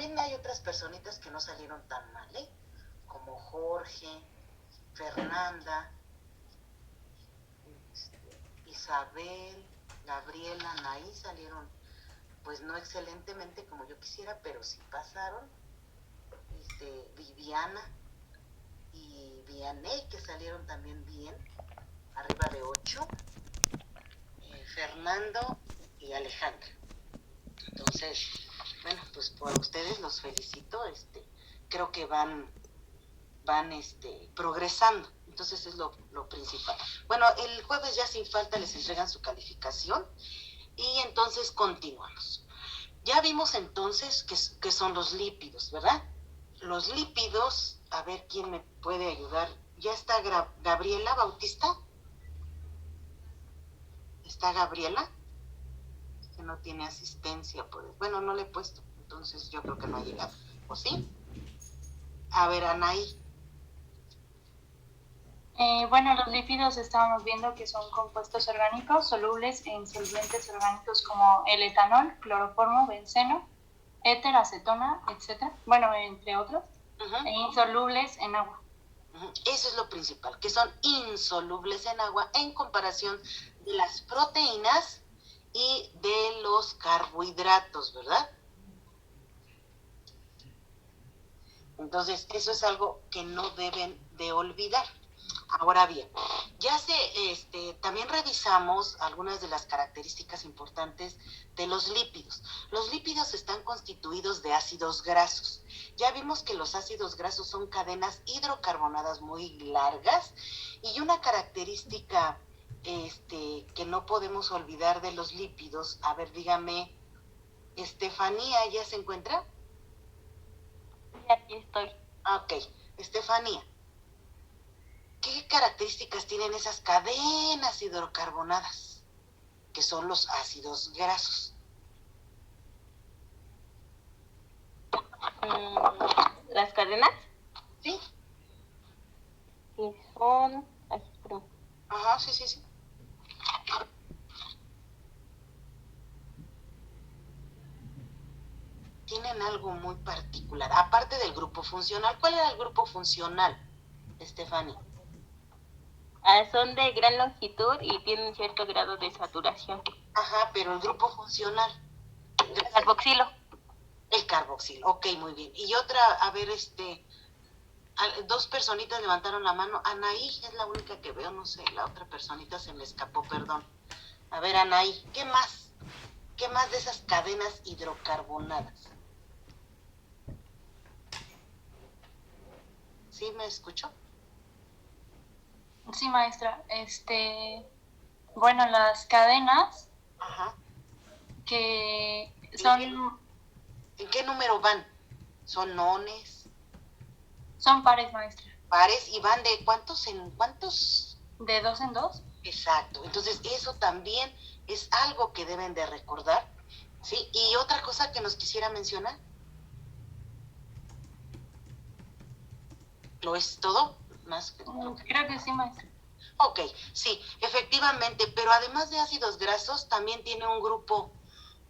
también hay otras personitas que no salieron tan mal, ¿eh? Como Jorge, Fernanda, Isabel, Gabriela, Anaí salieron, pues no excelentemente como yo quisiera, pero sí pasaron. Viviana y Vianey, que salieron también bien, arriba de 8. Fernando y Alejandra. Entonces, bueno, pues por ustedes los felicito. Creo que van progresando. Entonces es lo principal. Bueno, el jueves ya sin falta les entregan su calificación y entonces continuamos. Ya vimos entonces que son los lípidos, ¿verdad? Los lípidos, a ver quién me puede ayudar. ¿Ya está Gabriela Bautista? ¿Está Gabriela? Que no tiene asistencia, pues. Bueno, no le he puesto, entonces yo creo que no ha llegado. ¿O sí? A ver, Anaí. Bueno, los lípidos estábamos viendo que son compuestos orgánicos solubles en solventes orgánicos como el etanol, cloroformo, benceno, éter, acetona, etc. Bueno, entre otros, e insolubles en agua. Eso es lo principal, que son insolubles en agua en comparación de las proteínas y de los carbohidratos, ¿verdad? Entonces, eso es algo que no deben de olvidar. Ahora bien, también revisamos algunas de las características importantes de los lípidos. Los lípidos están constituidos de ácidos grasos. Ya vimos que los ácidos grasos son cadenas hidrocarbonadas muy largas y una característica que no podemos olvidar de los lípidos, a ver, dígame, Estefanía, ¿ya se encuentra? Y aquí estoy. Ok, Estefanía, ¿qué características tienen esas cadenas hidrocarbonadas, que son los ácidos grasos? Las cadenas. ¿Sí? Y son... Ajá, sí. Tienen algo muy particular, aparte del grupo funcional. ¿Cuál era el grupo funcional, Estefanía? Son de gran longitud y tienen cierto grado de saturación. Ajá, pero el grupo funcional. Carboxilo. El carboxilo, ok, muy bien. Y otra, a ver, dos personitas levantaron la mano. Anaí es la única que veo, no sé, la otra personita se me escapó, perdón. A ver, Anaí, ¿qué más? ¿Qué más de esas cadenas hidrocarbonadas? ¿Sí me escuchó? Sí, maestra. Bueno, las cadenas. Ajá. Que son... ¿En qué número van? ¿Son nones? Son pares, maestra. Pares, y van de ¿cuántos en cuántos? De 2 en 2. Exacto. Entonces eso también es algo que deben de recordar, ¿sí? Y otra cosa que nos quisiera mencionar. ¿Lo es todo? Más que... Creo que sí, maestra. Ok, sí, efectivamente, pero además de ácidos grasos, también tiene un grupo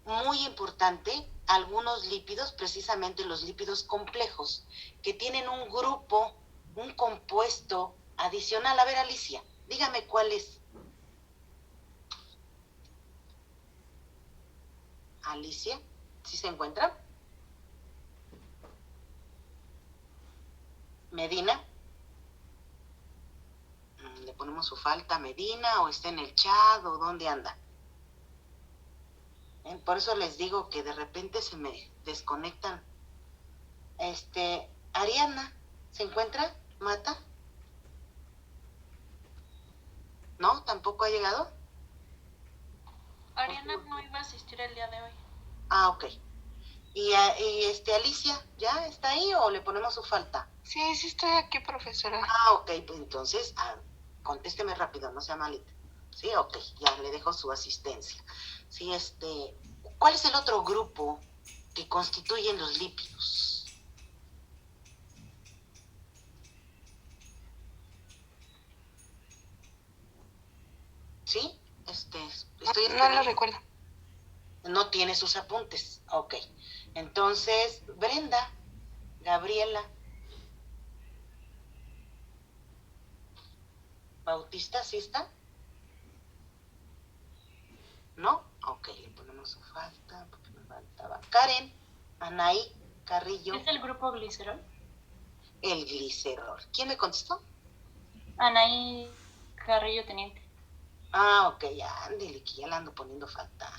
muy importante, algunos lípidos, precisamente los lípidos complejos, que tienen un grupo, un compuesto adicional. A ver, Alicia, dígame cuál es. Alicia, ¿sí se encuentra? Medina. Le ponemos su falta a Medina, o está en el chat, o dónde anda. Por eso les digo que de repente se me desconectan. Ariana, ¿se encuentra? ¿Mata? ¿No? ¿Tampoco ha llegado? Ariana no iba a asistir el día de hoy. Ah, ok. ¿Y Alicia, ya está ahí o le ponemos su falta? Sí, estoy aquí, profesora. Ah, ok, pues entonces, contésteme rápido, no sea malita. Sí, ok, ya le dejo su asistencia. Sí, ¿cuál es el otro grupo que constituyen los lípidos? ¿Sí? No lo recuerdo. No tiene sus apuntes, ok. Entonces, Brenda, Gabriela, Bautista, ¿sí está? ¿No? Ok, le ponemos su falta, porque me faltaba. Karen, Anaí, Carrillo. ¿Es el grupo glicerol? El glicerol. ¿Quién me contestó? Anaí Carrillo Teniente. Ah, ok, ya, ándele, que ya le ando poniendo falta.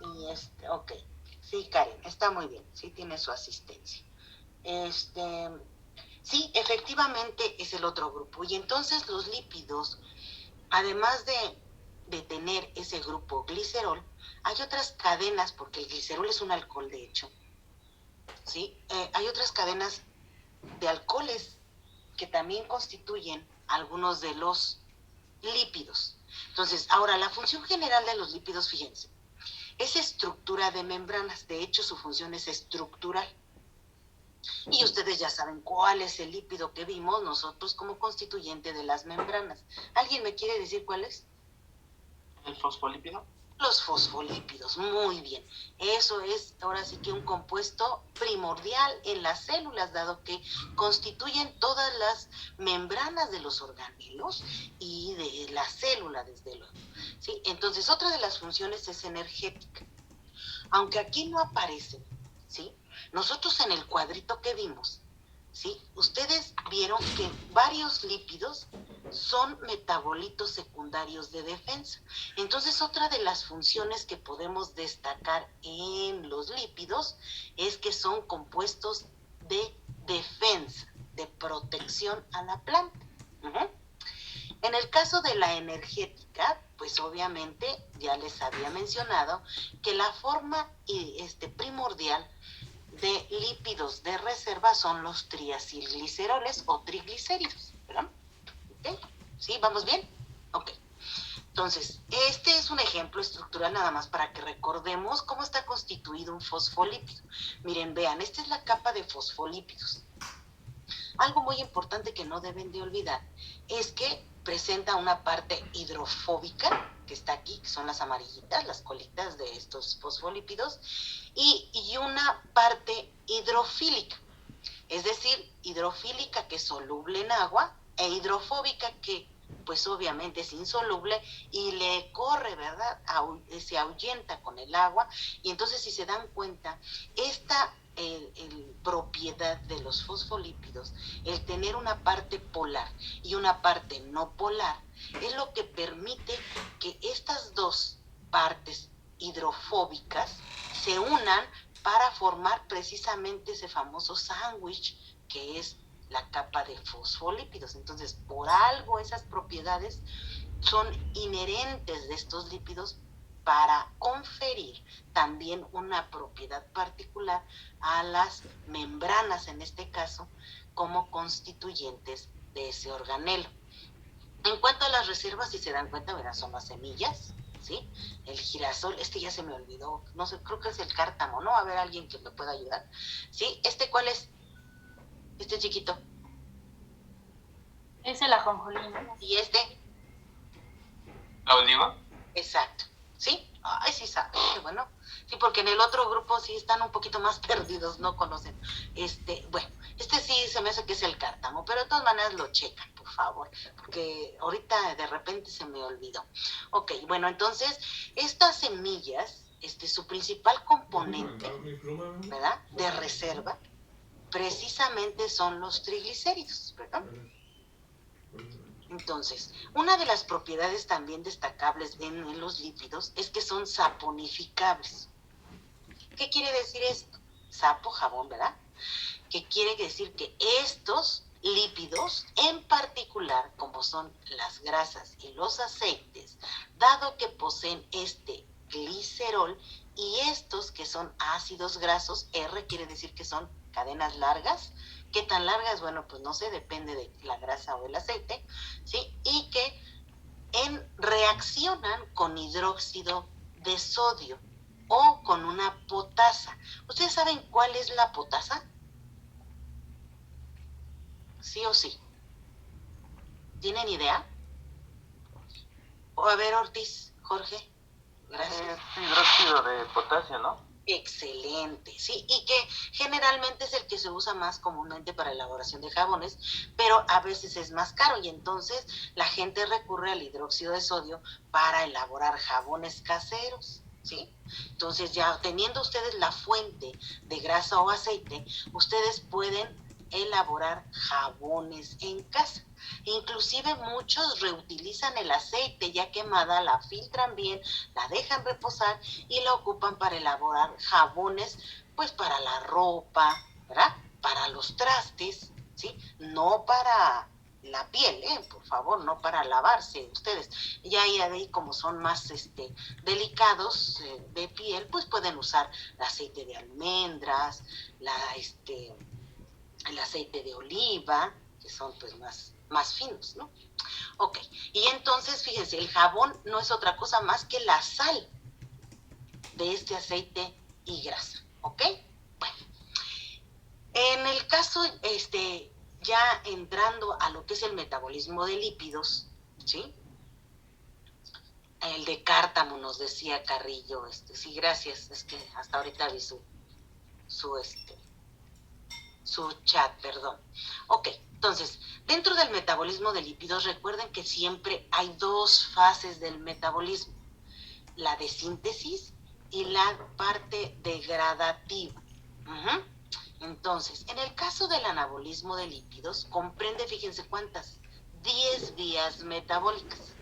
Y ok. Sí, Karen, está muy bien, sí tiene su asistencia. Sí, efectivamente es el otro grupo. Y entonces los lípidos, además de tener ese grupo glicerol, hay otras cadenas, porque el glicerol es un alcohol de hecho, ¿sí? Hay otras cadenas de alcoholes que también constituyen algunos de los lípidos. Entonces, ahora, la función general de los lípidos, fíjense, es estructura de membranas. De hecho, su función es estructural. Y ustedes ya saben cuál es el lípido que vimos nosotros como constituyente de las membranas. ¿Alguien me quiere decir cuál es? ¿El fosfolípido? Los fosfolípidos, muy bien. Eso es ahora sí que un compuesto primordial en las células, dado que constituyen todas las membranas de los organelos y de la célula, desde luego. ¿Sí? Entonces, otra de las funciones es energética. Aunque aquí no aparecen, ¿sí? Nosotros en el cuadrito que vimos, ¿sí? Ustedes vieron que varios lípidos son metabolitos secundarios de defensa. Entonces, otra de las funciones que podemos destacar en los lípidos es que son compuestos de defensa, de protección a la planta. En el caso de la energética, pues obviamente ya les había mencionado que la forma primordial de lípidos de reserva son los triacilgliceroles o triglicéridos, ¿verdad? ¿Okay? ¿Sí? ¿Vamos bien? Ok. Entonces, este es un ejemplo estructural nada más para que recordemos cómo está constituido un fosfolípido. Miren, vean, esta es la capa de fosfolípidos. Algo muy importante que no deben de olvidar es que presenta una parte hidrofóbica, que está aquí, que son las amarillitas, las colitas de estos fosfolípidos, y una parte hidrofílica, es decir, hidrofílica que es soluble en agua e hidrofóbica que pues obviamente es insoluble y le corre, ¿verdad? Se ahuyenta con el agua y entonces si se dan cuenta, esta propiedad de los fosfolípidos, el tener una parte polar y una parte no polar, es lo que permite que estas dos partes hidrofóbicas se unan para formar precisamente ese famoso sándwich que es la capa de fosfolípidos. Entonces, por algo esas propiedades son inherentes de estos lípidos para conferir también una propiedad particular a las membranas, en este caso, como constituyentes de ese organelo. En cuanto a las reservas, si se dan cuenta, verán, son las semillas, ¿sí? El girasol, ya se me olvidó, no sé, creo que es el cártamo, ¿no? A ver, alguien que me pueda ayudar, ¿sí? ¿Cuál es? Este chiquito. Es el ajonjolí, ¿no? ¿Y ¿La oliva? Exacto. ¿Sí? Ay, sí sabe, qué bueno. Sí, porque en el otro grupo sí están un poquito más perdidos, no conocen. Bueno, sí se me hace que es el cártamo, pero de todas maneras lo checan, por favor, porque ahorita de repente se me olvidó. Ok, bueno, entonces, estas semillas, su principal componente, ¿verdad?, de reserva, precisamente son los triglicéridos, ¿verdad? Entonces, una de las propiedades también destacables en los lípidos es que son saponificables. ¿Qué quiere decir esto? Sapo, jabón, ¿verdad? Que quiere decir que estos lípidos, en particular, como son las grasas y los aceites, dado que poseen este glicerol y estos que son ácidos grasos, R quiere decir que son cadenas largas. ¿Qué tan largas? Bueno, pues no sé, depende de la grasa o el aceite, ¿sí? Y que reaccionan con hidróxido de sodio o con una potasa. ¿Ustedes saben cuál es la potasa? ¿Sí o sí? ¿Tienen idea? A ver, Ortiz, Jorge, gracias. Es hidróxido de potasio, ¿no? Excelente, sí, y que generalmente es el que se usa más comúnmente para elaboración de jabones, pero a veces es más caro y entonces la gente recurre al hidróxido de sodio para elaborar jabones caseros, ¿sí? Entonces ya teniendo ustedes la fuente de grasa o aceite, ustedes pueden elaborar jabones en casa. Inclusive muchos reutilizan el aceite ya quemada, la filtran bien, la dejan reposar y la ocupan para elaborar jabones, pues para la ropa, ¿verdad? Para los trastes, ¿sí? No para la piel, por favor, no para lavarse ustedes. Ya ahí como son más delicados de piel, pues pueden usar el aceite de almendras, el aceite de oliva, que son pues más finos, ¿no? Ok, y entonces fíjense, el jabón no es otra cosa más que la sal de este aceite y grasa, ¿ok? Bueno, en el caso, ya entrando a lo que es el metabolismo de lípidos, ¿sí? El de cártamo nos decía Carrillo, sí, gracias, es que hasta ahorita vi su chat, perdón. Ok, entonces, dentro del metabolismo de lípidos, recuerden que siempre hay dos fases del metabolismo, la de síntesis y la parte degradativa. Uh-huh. Entonces, en el caso del anabolismo de lípidos, comprende, fíjense cuántas, 10 vías metabólicas.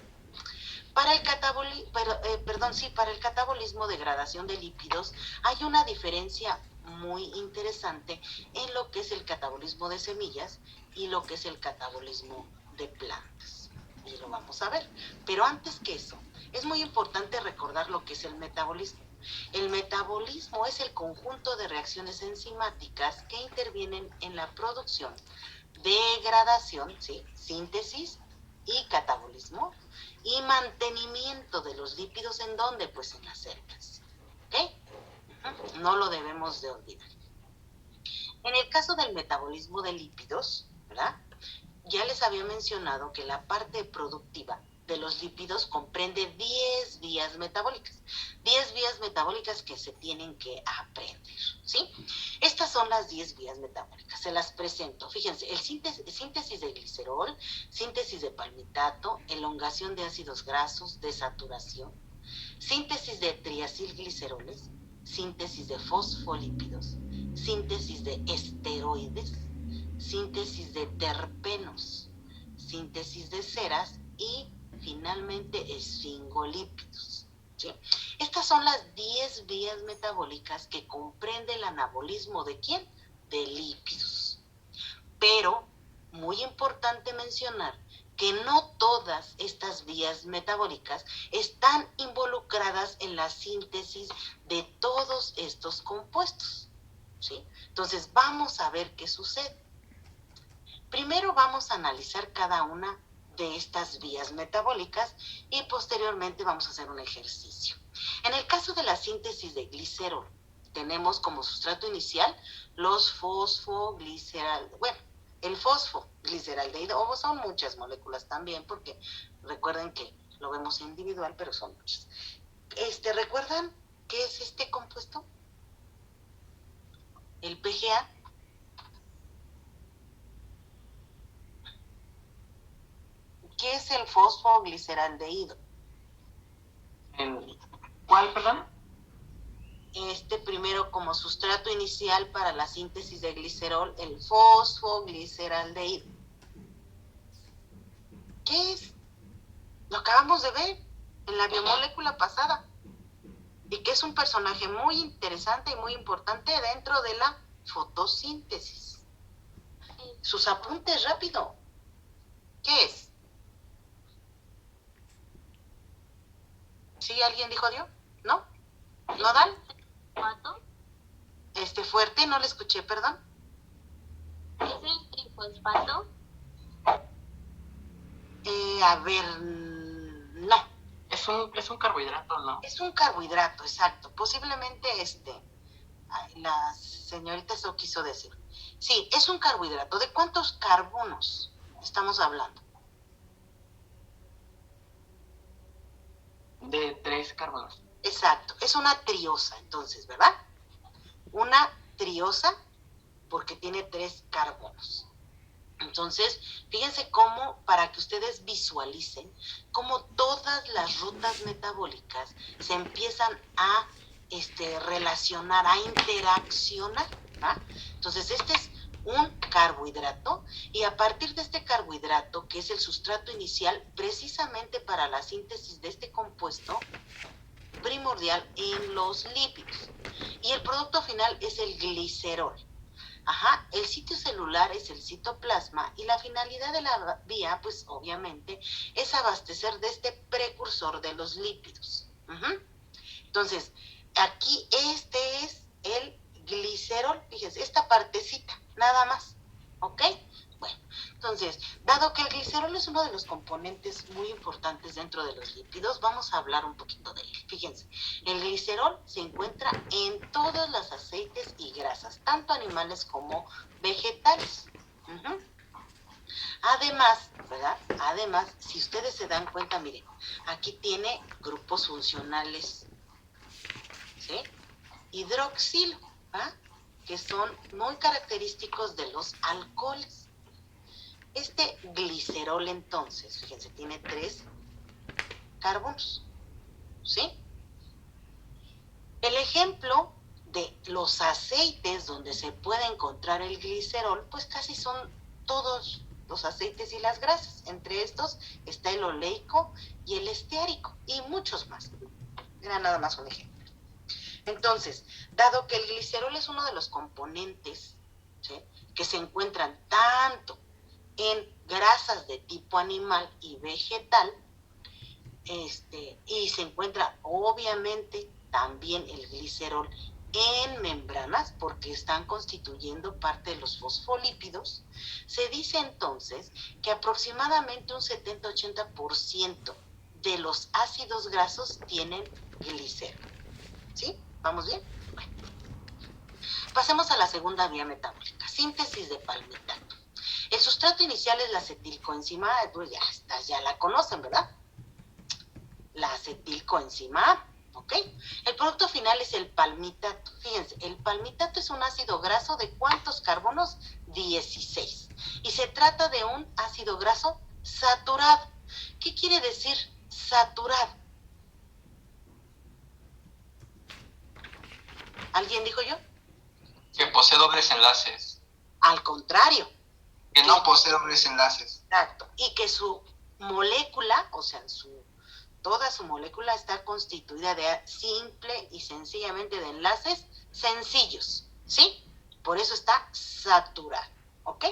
Para el para el catabolismo degradación de lípidos hay una diferencia muy interesante en lo que es el catabolismo de semillas y lo que es el catabolismo de plantas. Y lo vamos a ver. Pero antes que eso, es muy importante recordar lo que es el metabolismo. El metabolismo es el conjunto de reacciones enzimáticas que intervienen en la producción, degradación, ¿sí? Síntesis y catabolismo y mantenimiento de los lípidos en dónde, pues en las células, ¿ok? No lo debemos de olvidar. En el caso del metabolismo de lípidos, ¿verdad? Ya les había mencionado que la parte productiva de los lípidos comprende 10 vías metabólicas. 10 vías metabólicas que se tienen que aprender, ¿sí? Estas son las 10 vías metabólicas. Se las presento. Fíjense, el síntesis de glicerol, síntesis de palmitato, elongación de ácidos grasos, desaturación, síntesis de triacilgliceroles, síntesis de fosfolípidos, síntesis de esteroides, síntesis de terpenos, síntesis de ceras y finalmente esfingolípidos, ¿sí? Estas son las 10 vías metabólicas que comprende el anabolismo ¿de quién? De lípidos. Pero, muy importante mencionar que no todas estas vías metabólicas están involucradas en la síntesis de todos estos compuestos, ¿sí? Entonces, vamos a ver qué sucede. Primero vamos a analizar cada una de estas vías metabólicas y posteriormente vamos a hacer un ejercicio. En el caso de la síntesis de glicerol, tenemos como sustrato inicial los el fosfogliceraldehído, o son muchas moléculas también, porque recuerden que lo vemos individual, pero son muchas. ¿Recuerdan qué es este compuesto? El PGA. ¿Qué es el fosfogliceraldehído? ¿Cuál, perdón? Primero como sustrato inicial para la síntesis de glicerol, el fosfogliceraldehído. ¿Qué es? Lo acabamos de ver en la biomolécula pasada. Y que es un personaje muy interesante y muy importante dentro de la fotosíntesis. Sus apuntes rápido. ¿Qué es? ¿Sí? ¿Alguien dijo Dios? ¿No? ¿Nodal? ¿Fosfato? Fuerte, no le escuché, perdón. ¿Es el trifosfato? A ver, no. Es un carbohidrato, ¿no? Es un carbohidrato, exacto. Posiblemente la señorita eso quiso decir. Sí, es un carbohidrato. ¿De cuántos carbonos estamos hablando? De 3 carbonos. Exacto, es una triosa, entonces, ¿verdad? una triosa porque tiene 3 carbonos. Entonces, fíjense cómo, para que ustedes visualicen, cómo todas las rutas metabólicas se empiezan a relacionar, a interaccionar, ¿va? Entonces, este es un carbohidrato y a partir de este carbohidrato, que es el sustrato inicial precisamente para la síntesis de este compuesto primordial en los lípidos. Y el producto final es el glicerol. Ajá, el sitio celular es el citoplasma y la finalidad de la vía, pues obviamente, es abastecer de este precursor de los lípidos. Entonces, aquí este es el glicerol, fíjense, esta partecita, nada más, ¿ok? Bueno, entonces, dado que el glicerol es uno de los componentes muy importantes dentro de los lípidos, vamos a hablar un poquito de él. Fíjense, el glicerol se encuentra en todos los aceites y grasas, tanto animales como vegetales. Además, ¿verdad? Además, si ustedes se dan cuenta, miren, aquí tiene grupos funcionales, ¿sí? Hidroxilo, ¿va? Que son muy característicos de los alcoholes. Este glicerol, entonces, fíjense, tiene 3 carbonos, ¿sí? El ejemplo de los aceites donde se puede encontrar el glicerol, pues casi son todos los aceites y las grasas. Entre estos está el oleico y el esteárico, y muchos más. Era nada más un ejemplo. Entonces, dado que el glicerol es uno de los componentes, ¿sí?, que se encuentran tanto en grasas de tipo animal y vegetal, y se encuentra obviamente también el glicerol en membranas porque están constituyendo parte de los fosfolípidos, se dice entonces que aproximadamente un 70-80% de los ácidos grasos tienen glicerol. ¿Sí? ¿Vamos bien? Bueno. Pasemos a la segunda vía metabólica, síntesis de palmitato. El sustrato inicial es la acetilcoenzima A, pues ya la conocen, ¿verdad? La acetilcoenzima A, ¿ok? El producto final es el palmitato. Fíjense, el palmitato es un ácido graso de ¿cuántos carbonos? 16. Y se trata de un ácido graso saturado. ¿Qué quiere decir saturado? ¿Alguien dijo yo? Que posee dobles enlaces. Al contrario. Que no posee dobles enlaces. Exacto. Y que su molécula, o sea, toda su molécula está constituida de simple y sencillamente de enlaces sencillos, ¿sí? Por eso está saturado, ¿ok?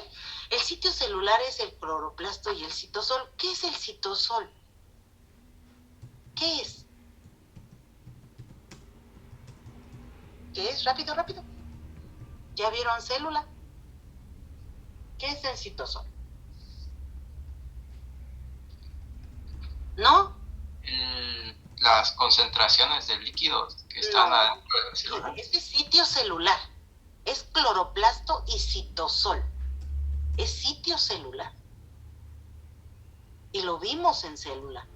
El sitio celular es el cloroplasto y el citosol. ¿Qué es el citosol? ¿Qué es? ¿Qué es? Rápido, rápido. ¿Ya vieron célula? ¿Qué es el citosol? ¿No? Las concentraciones de líquidos que están adentro del celular. Este sitio celular es cloroplasto y citosol. Es sitio y lo vimos en célula.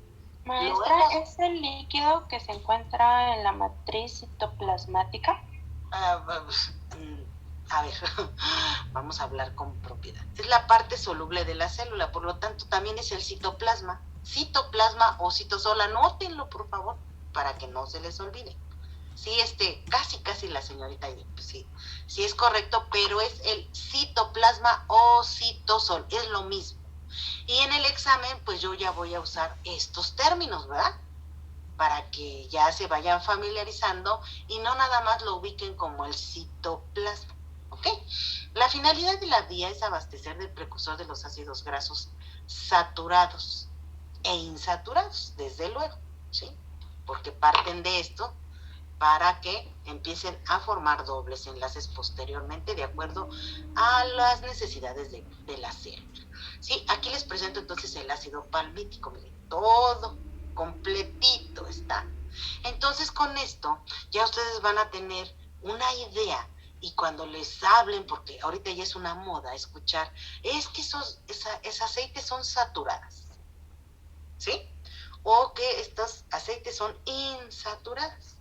Maestra, ¿es el líquido que se encuentra en la matriz citoplasmática? A ver, vamos a hablar con propiedad. Es la parte soluble de la célula, por lo tanto también es el citoplasma. Citoplasma o citosol, anótenlo por favor, para que no se les olvide. Sí, casi la señorita, pues sí es correcto, pero es el citoplasma o citosol, es lo mismo. Y en el examen, pues yo ya voy a usar estos términos, ¿verdad? Para que ya se vayan familiarizando y no nada más lo ubiquen como el citoplasma, ¿ok? La finalidad de la vía es abastecer del precursor de los ácidos grasos saturados e insaturados, desde luego, ¿sí? Porque parten de esto para que empiecen a formar dobles enlaces posteriormente de acuerdo a las necesidades de la célula. Sí, aquí les presento entonces el ácido palmítico, miren, todo completito está. Entonces con esto ya ustedes van a tener una idea y cuando les hablen, porque ahorita ya es una moda escuchar, es que esos aceites son saturadas, ¿sí? O que estos aceites son insaturadas.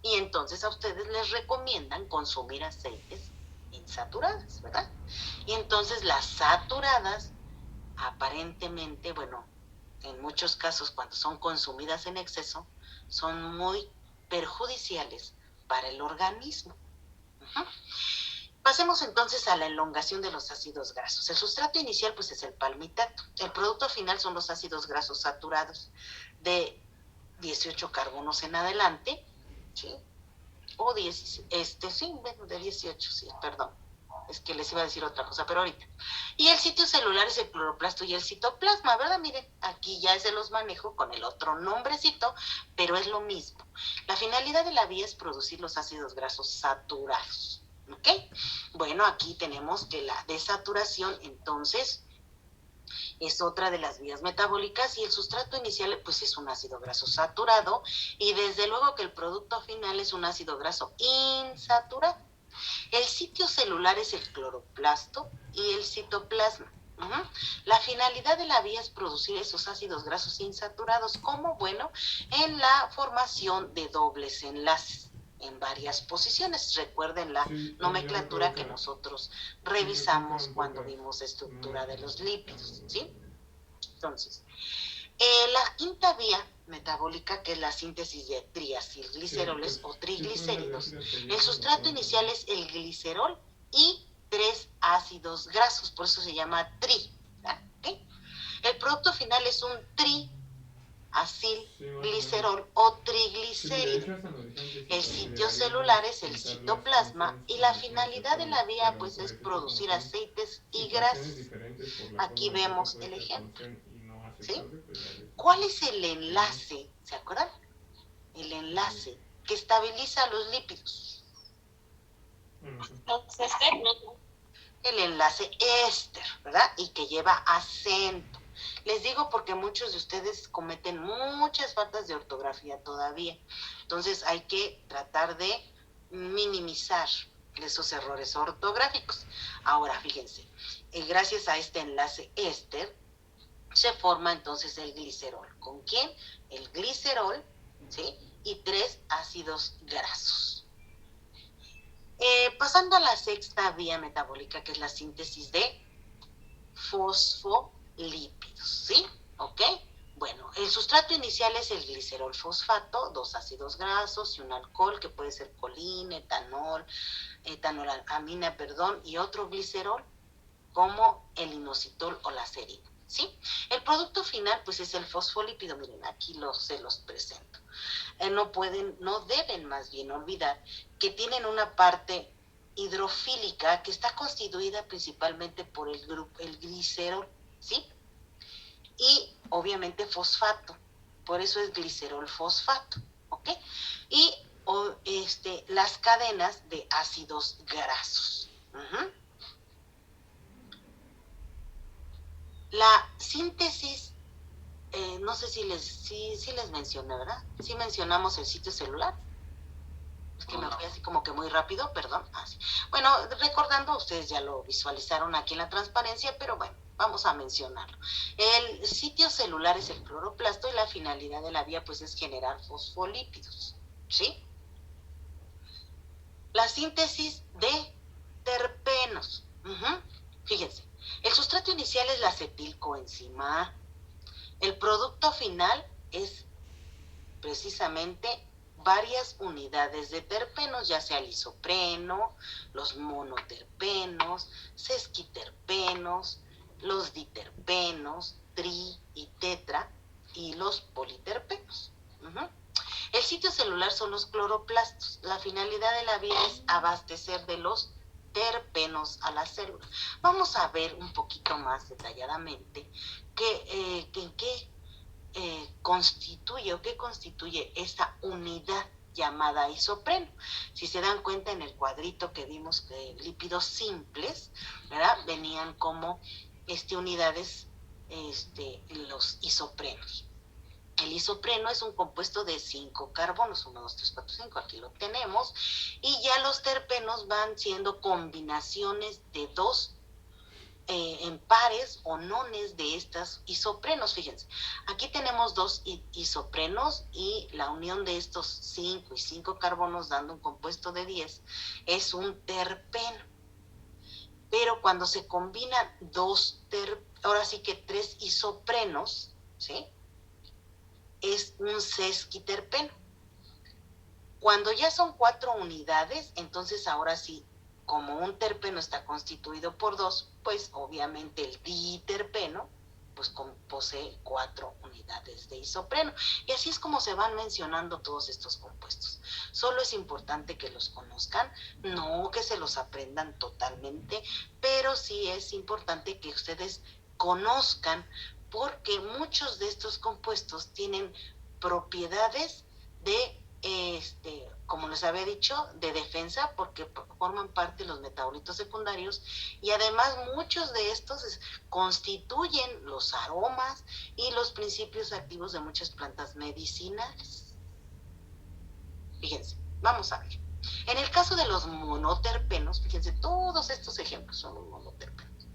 Y entonces a ustedes les recomiendan consumir aceites insaturadas, ¿verdad? Y entonces las saturadas, aparentemente, bueno, en muchos casos cuando son consumidas en exceso, son muy perjudiciales para el organismo. Uh-huh. Pasemos entonces a la elongación de los ácidos grasos. El sustrato inicial pues es el palmitato. El producto final son los ácidos grasos saturados de 18 carbonos en adelante, ¿sí? O 10, de 18, sí, perdón. Es que les iba a decir otra cosa, pero ahorita. Y el sitio celular es el cloroplasto y el citoplasma, ¿verdad? Miren, aquí ya se los manejo con el otro nombrecito, pero es lo mismo. La finalidad de la vía es producir los ácidos grasos saturados, ¿ok? Bueno, aquí tenemos que la desaturación, entonces, es otra de las vías metabólicas y el sustrato inicial pues es un ácido graso saturado y desde luego que el producto final es un ácido graso insaturado. El sitio celular es el cloroplasto y el citoplasma. Uh-huh. La finalidad de la vía es producir esos ácidos grasos insaturados, como, bueno, en la formación de dobles enlaces en varias posiciones. Recuerden la nomenclatura que nosotros revisamos cuando vimos la estructura de los lípidos, ¿sí? Entonces, la quinta vía metabólica, que es la síntesis de triacilgliceroles o triglicéridos. El sustrato inicial es el glicerol y 3 ácidos grasos, por eso se llama tri. ¿Okay? El producto final es un triacilglicerol o triglicérido. El sitio celular es el citoplasma y la finalidad de la vía pues es producir aceites y grasas. Aquí vemos el ejemplo, ¿sí? ¿Cuál es el enlace? ¿Se acuerdan? El enlace que estabiliza los lípidos. El enlace éster, ¿verdad? Y que lleva acento. Les digo porque muchos de ustedes cometen muchas faltas de ortografía todavía. Entonces hay que tratar de minimizar esos errores ortográficos. Ahora, fíjense, gracias a este enlace éster, se forma entonces el glicerol. ¿Con quién? El glicerol, ¿sí? Y 3 ácidos grasos. Pasando a la sexta vía metabólica, que es la síntesis de fosfolípidos, ¿sí? ¿Ok? Bueno, el sustrato inicial es el glicerol fosfato, 2 ácidos grasos y un alcohol que puede ser colina, etanolamina, y otro glicerol como el inositol o la serina. ¿Sí? El producto final pues es el fosfolípido. Miren, aquí se los presento. No deben más bien olvidar que tienen una parte hidrofílica que está constituida principalmente por el glicerol, ¿sí? Y obviamente fosfato, por eso es glicerol fosfato, ¿ok? Y las cadenas de ácidos grasos. Uh-huh. La síntesis, no sé si les mencioné, ¿verdad? Sí mencionamos el sitio celular. Es que me fui así como que muy rápido, perdón. Sí. Bueno, recordando, ustedes ya lo visualizaron aquí en la transparencia, pero bueno, vamos a mencionarlo. El sitio celular es el cloroplasto y la finalidad de la vía pues es generar fosfolípidos, ¿sí? La síntesis de terpenos. Uh-huh. Fíjense. El sustrato inicial es la acetilcoenzima A. El producto final es precisamente varias unidades de terpenos, ya sea el isopreno, los monoterpenos, sesquiterpenos, los diterpenos, tri y tetra, y los politerpenos. Uh-huh. El sitio celular son los cloroplastos. La finalidad de la vía es abastecer de los terpenos a la célula. Vamos a ver un poquito más detalladamente qué constituye o qué constituye esta unidad llamada isopreno. Si se dan cuenta en el cuadrito que vimos que lípidos simples, ¿verdad? Venían como unidades, los isoprenos. El isopreno es un compuesto de 5 carbonos, 1, 2, 3, 4, 5, aquí lo tenemos, y ya los terpenos van siendo combinaciones de 2 en pares o nones de estas isoprenos. Fíjense, aquí tenemos dos isoprenos y la unión de estos 5 y 5 carbonos dando un compuesto de 10 es un terpeno. Pero cuando se combinan ahora sí que 3 isoprenos, ¿sí? Es un sesquiterpeno. Cuando ya son 4 unidades, entonces ahora sí, como un terpeno está constituido por 2, pues obviamente el diterpeno pues posee 4 unidades de isopreno. Y así es como se van mencionando todos estos compuestos. Solo es importante que los conozcan, no que se los aprendan totalmente, pero sí es importante que ustedes conozcan, porque muchos de estos compuestos tienen propiedades de como les había dicho, de defensa, porque forman parte de los metabolitos secundarios, y además muchos de estos constituyen los aromas y los principios activos de muchas plantas medicinales. Fíjense, vamos a ver. En el caso de los monoterpenos, fíjense, todos estos ejemplos son los monoterpenos.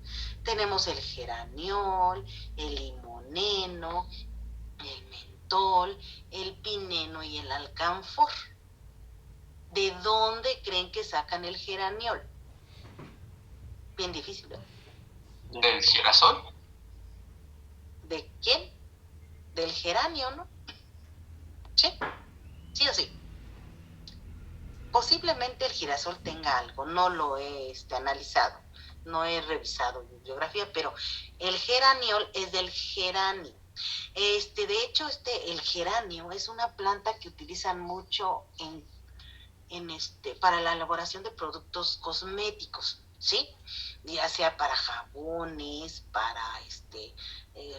Tenemos el geraniol, el limoneno, el mentol, el pineno y el alcanfor. ¿De dónde creen que sacan el geraniol? Bien difícil, ¿verdad? ¿Del girasol? ¿De quién? Del geranio, ¿no? ¿Sí? ¿Sí o sí? Posiblemente el girasol tenga algo, no lo he analizado, no he revisado bibliografía, pero el geraniol es del geranio. De hecho, el geranio es una planta que utilizan mucho para la elaboración de productos cosméticos, ¿sí? Ya sea para jabones, para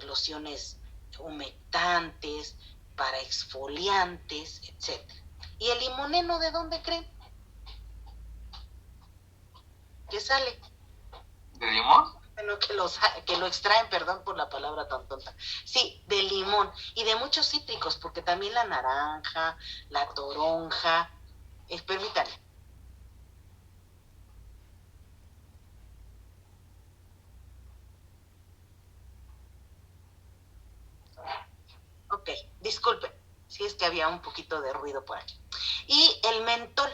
lociones humectantes, para exfoliantes, etc. ¿Y el limoneno de dónde creen que sale? ¿De limón? Bueno, que lo extraen, perdón por la palabra tan tonta. Sí, del limón y de muchos cítricos, porque también la naranja, la toronja. Permítanme. Ok, disculpen, si es que había un poquito de ruido por aquí. Y el mentol,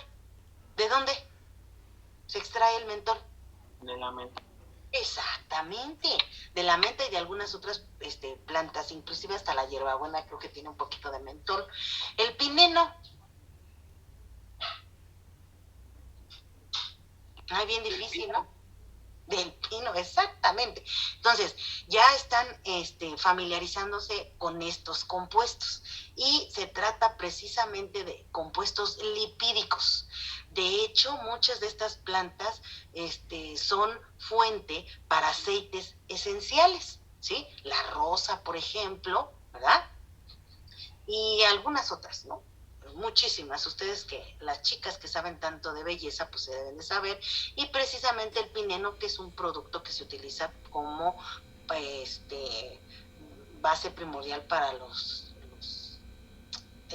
¿de dónde se extrae el mentol? De la menta. Exactamente, de la menta y de algunas otras plantas, inclusive hasta la hierbabuena creo que tiene un poquito de mentol. El pineno. Ay, bien difícil, ¿no? Del pino, exactamente. Entonces, ya están familiarizándose con estos compuestos y se trata precisamente de compuestos lipídicos. De hecho, muchas de estas plantas son fuente para aceites esenciales, ¿sí? La rosa, por ejemplo, ¿verdad? Y algunas otras, ¿no? Muchísimas, las chicas que saben tanto de belleza, pues se deben de saber, y precisamente el pineno, que es un producto que se utiliza como base primordial para los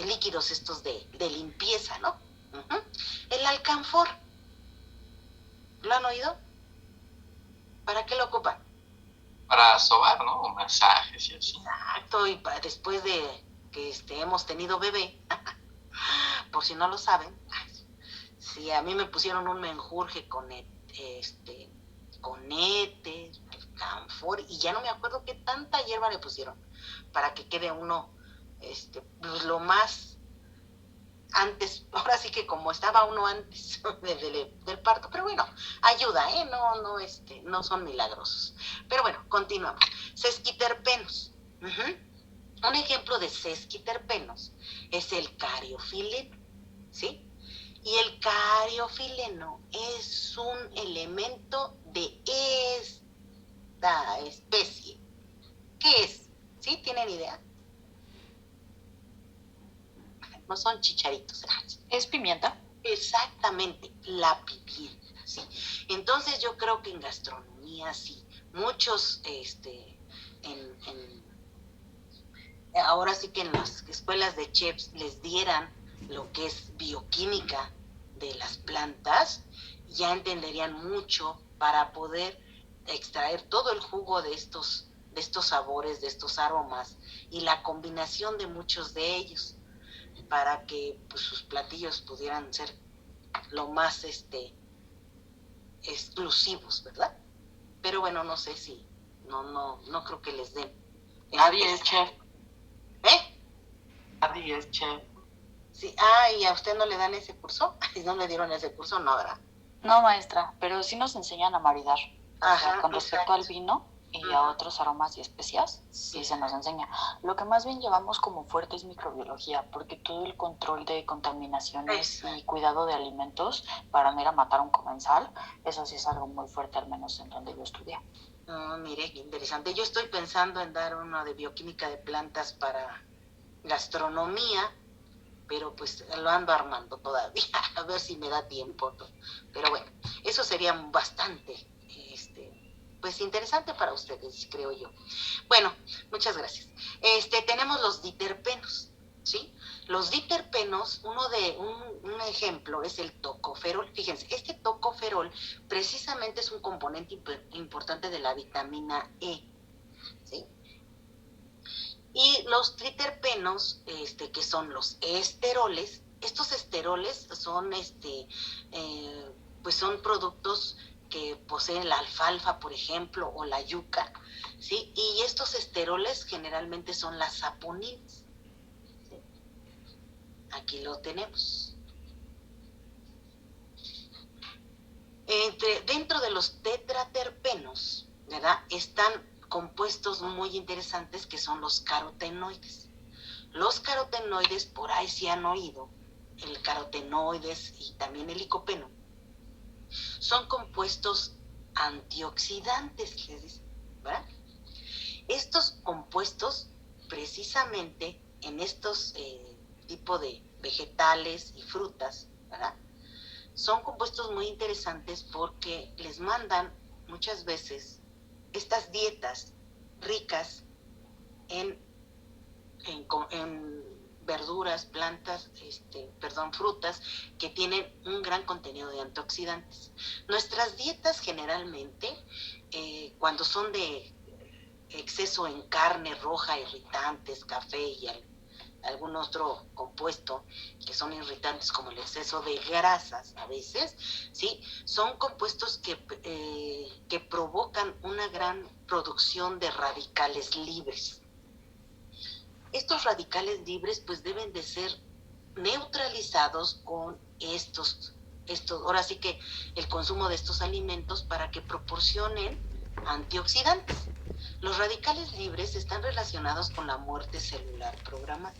líquidos estos de limpieza, ¿no? Uh-huh. El alcanfor, ¿lo han oído? ¿Para qué lo ocupan? Para sobar, ¿no? O masajes y así. Exacto, y después de que hemos tenido bebé, por si no lo saben, si a mí me pusieron un menjurje con éter, alcanfor, y ya no me acuerdo qué tanta hierba le pusieron para que quede uno pues lo más antes, ahora sí que como estaba uno antes del parto, pero bueno, ayuda, no son milagrosos. Pero bueno, continuamos. Sesquiterpenos. Un ejemplo de sesquiterpenos es el cariofileno, ¿sí? Y el cariofileno es un elemento de esta especie. ¿Qué es? ¿Sí? ¿Tienen idea? No son chicharitos. ¿Es pimienta? Exactamente, la pimienta, ¿sí? Entonces yo creo que en gastronomía, sí, muchos, ahora sí que en las escuelas de chefs les dieran lo que es bioquímica de las plantas, ya entenderían mucho para poder extraer todo el jugo de estos sabores, de estos aromas y la combinación de muchos de ellos para que pues, sus platillos pudieran ser lo más exclusivos, ¿verdad? Pero bueno, no sé si, no creo que les den. Nadie es chef. ¿Eh? Nadie es chef. Sí, ¿y a usted no le dan ese curso? ¿No le dieron ese curso? No, ¿verdad? No, maestra, pero sí nos enseñan a maridar. O sea, con respecto al vino y a otros aromas y especias, sí se nos enseña. Lo que más bien llevamos como fuerte es microbiología, porque todo el control de contaminaciones y cuidado de alimentos para no ir a matar a un comensal, eso sí es algo muy fuerte, al menos en donde yo estudié. Mire, qué interesante. Yo estoy pensando en dar uno de bioquímica de plantas para gastronomía, pero pues lo ando armando todavía, a ver si me da tiempo. Pero bueno, eso sería bastante, pues interesante para ustedes, creo yo. Bueno, muchas gracias. Tenemos los diterpenos, ¿sí? Los diterpenos, un ejemplo es el tocoferol. Fíjense, este tocoferol precisamente es un componente importante de la vitamina E, ¿sí? Y los triterpenos, que son los esteroles, estos esteroles son, pues son productos que poseen la alfalfa, por ejemplo, o la yuca, ¿sí? Y estos esteroles generalmente son las saponinas. ¿Sí? Aquí lo tenemos. Dentro de los tetraterpenos, ¿verdad? Están compuestos muy interesantes que son los carotenoides. Los carotenoides, por ahí sí han oído, el carotenoides y también el licopeno, son compuestos antioxidantes, les dicen, ¿verdad? Estos compuestos, precisamente en estos tipos de vegetales y frutas, ¿verdad? Son compuestos muy interesantes porque les mandan muchas veces estas dietas ricas en verduras, plantas, frutas que tienen un gran contenido de antioxidantes. Nuestras dietas generalmente, cuando son de exceso en carne roja, irritantes, café y algún otro compuesto que son irritantes como el exceso de grasas a veces, ¿sí? Son compuestos que provocan una gran producción de radicales libres. Estos radicales libres pues deben de ser neutralizados con estos, ahora sí que el consumo de estos alimentos para que proporcionen antioxidantes. Los radicales libres están relacionados con la muerte celular programada.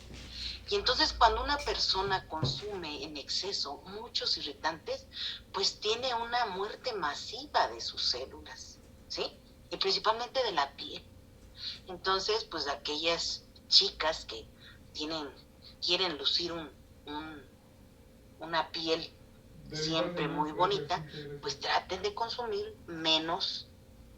Y entonces cuando una persona consume en exceso muchos irritantes, pues tiene una muerte masiva de sus células, ¿sí? Y principalmente de la piel. Entonces, pues aquellas chicas que quieren lucir una piel siempre muy bonita, pues traten de consumir menos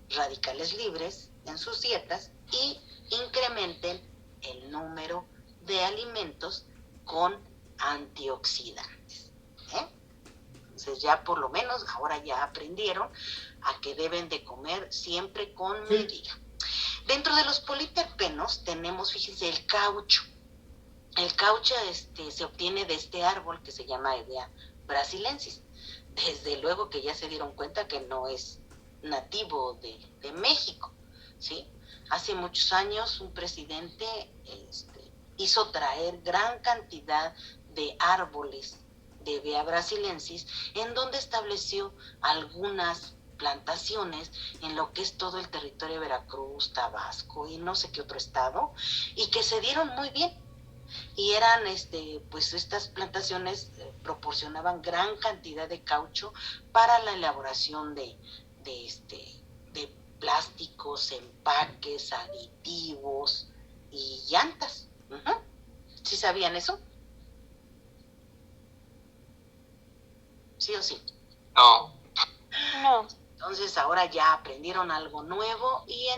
radicales libres en sus dietas y incrementen el número de alimentos con antioxidantes. Entonces ya por lo menos ahora ya aprendieron a que deben de comer siempre con medida. Dentro de los politerpenos tenemos, fíjense, el caucho. El caucho se obtiene de este árbol que se llama Hevea brasilensis. Desde luego que ya se dieron cuenta que no es nativo de México, ¿sí? Hace muchos años un presidente hizo traer gran cantidad de árboles de Hevea brasilensis, en donde estableció algunas plantaciones en lo que es todo el territorio de Veracruz, Tabasco y no sé qué otro estado, y que se dieron muy bien. Y eran, pues estas plantaciones proporcionaban gran cantidad de caucho para la elaboración de plásticos, empaques, aditivos y llantas. ¿Sí sabían eso? ¿Sí o sí? No. No. Entonces ahora ya aprendieron algo nuevo y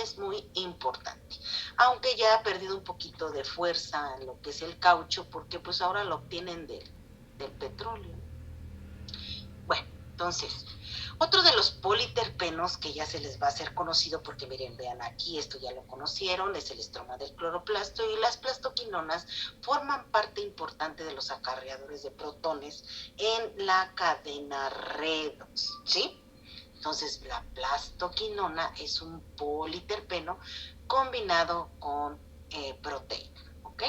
es muy importante. Aunque ya ha perdido un poquito de fuerza en lo que es el caucho, porque pues ahora lo obtienen del petróleo. Bueno, entonces, Otro de los politerpenos que ya se les va a hacer conocido, porque miren, vean aquí, esto ya lo conocieron, es el estroma del cloroplasto, y las plastoquinonas forman parte importante de los acarreadores de protones en la cadena redox, ¿sí? Entonces, la plastoquinona es un politerpeno combinado con proteína, ¿ok?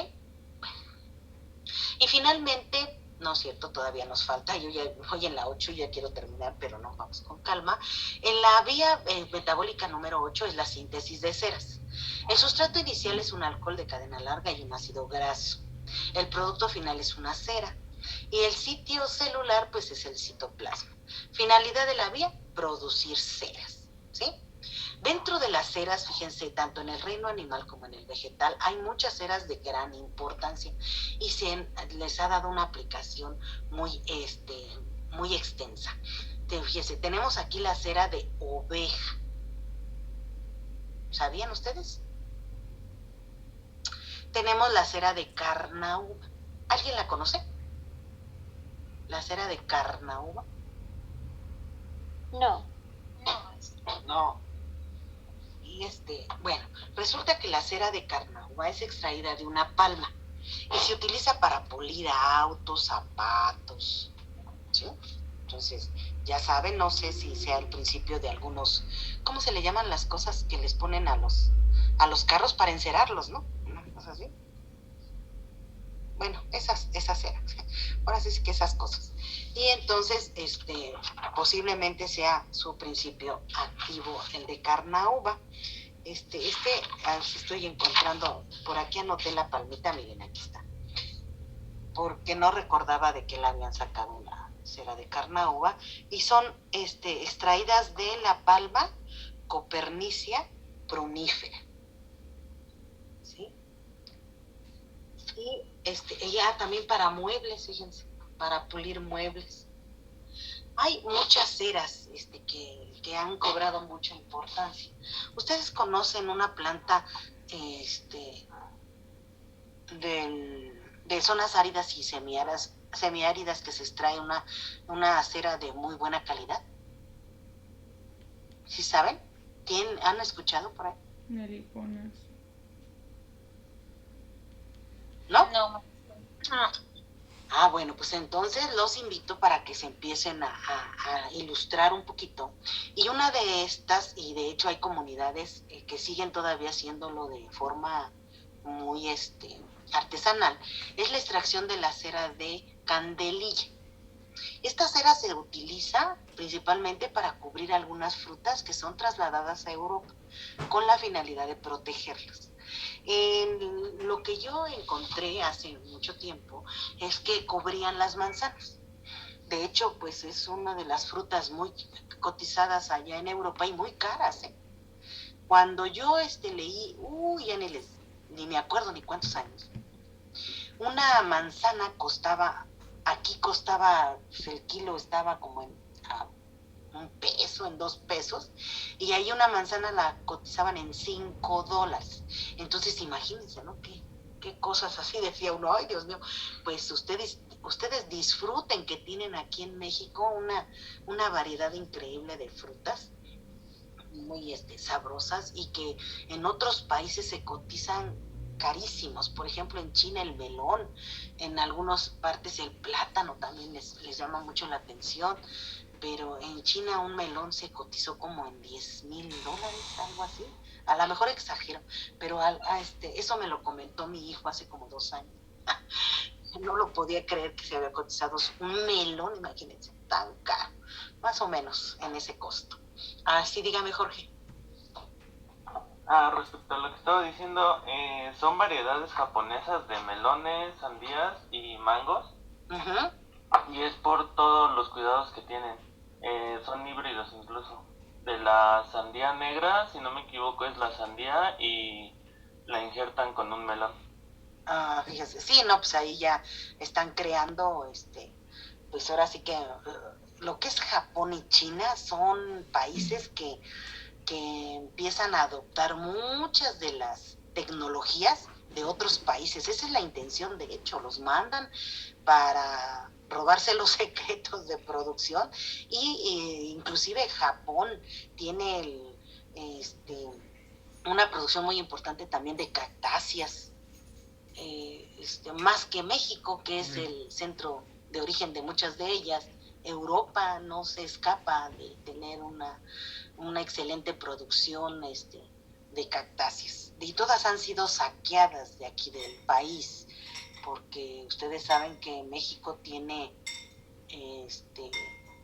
Y finalmente, no es cierto, todavía nos falta, yo ya voy en la 8 y ya quiero terminar, pero no, vamos con calma. En la vía metabólica número 8 es la síntesis de ceras. El sustrato inicial es un alcohol de cadena larga y un ácido graso. El producto final es una cera. Y el sitio celular, pues, es el citoplasma. Finalidad de la vía, producir ceras, ¿sí? Dentro de las ceras, fíjense, tanto en el reino animal como en el vegetal, hay muchas ceras de gran importancia y les ha dado una aplicación muy extensa. Fíjense, tenemos aquí la cera de oveja. ¿Sabían ustedes? Tenemos la cera de carnaúba. ¿Alguien la conoce? La cera de carnaúba. No. No. Y bueno, resulta que la cera de carnaúba es extraída de una palma y se utiliza para pulir autos, zapatos, ¿sí? Entonces, ya saben, no sé si sea el principio de algunos, ¿cómo se le llaman las cosas que les ponen a los carros para encerarlos, no? ¿Una cosa así? Bueno, esas ceras. Ahora sí que esas cosas. Y entonces, posiblemente sea su principio activo el de carnaúba. A ver si estoy encontrando, por aquí anoté la palmita, miren, aquí está. Porque no recordaba de que la habían sacado la cera de carnaúba. Y son extraídas de la palma Copernicia prunifera. ¿Sí? Y ella también para muebles, fíjense, para pulir muebles. Hay muchas ceras que han cobrado mucha importancia. ¿Ustedes conocen una planta de zonas áridas y semiáridas que se extrae una cera de muy buena calidad? ¿Sí saben? ¿Han escuchado por ahí? Neliconas. ¿No? No. Ah, bueno, pues entonces los invito para que se empiecen a ilustrar un poquito. Y una de estas, y de hecho hay comunidades que siguen todavía haciéndolo de forma muy artesanal, es la extracción de la cera de candelilla. Esta cera se utiliza principalmente para cubrir algunas frutas que son trasladadas a Europa con la finalidad de protegerlas. Lo que yo encontré hace mucho tiempo es que cubrían las manzanas. De hecho, pues es una de las frutas muy cotizadas allá en Europa y muy caras, ¿eh? Cuando yo leí, ya ni me acuerdo ni cuántos años, una manzana costaba, pues el kilo estaba como en $1, en $2, y ahí una manzana la cotizaban en $5. Entonces imagínense, ¿no? Qué cosas así, decía uno, ay Dios mío, pues ustedes disfruten que tienen aquí en México una variedad increíble de frutas muy sabrosas y que en otros países se cotizan carísimos. Por ejemplo, en China el melón, en algunas partes el plátano también les llama mucho la atención, pero en China un melón se cotizó como en $10,000, algo así. A lo mejor exagero, pero eso me lo comentó mi hijo hace como 2 años. No lo podía creer que se había cotizado un melón, imagínense, tan caro, más o menos en ese costo. Así, dígame, Jorge. Respecto a lo que estaba diciendo, son variedades japonesas de melones, sandías y mangos. Uh-huh. Y es por todos los cuidados que tienen. Son híbridos incluso. De la sandía negra, si no me equivoco, es la sandía y la injertan con un melón. Fíjese, sí, no, pues ahí ya están creando, pues ahora sí que lo que es Japón y China son países que empiezan a adoptar muchas de las tecnologías de otros países. Esa es la intención, de hecho, los mandan para robarse los secretos de producción y inclusive Japón tiene una producción muy importante también de cactáceas, más que México, que es el centro de origen de muchas de ellas. Europa no se escapa de tener una excelente producción de cactáceas, y todas han sido saqueadas de aquí del país, porque ustedes saben que México tiene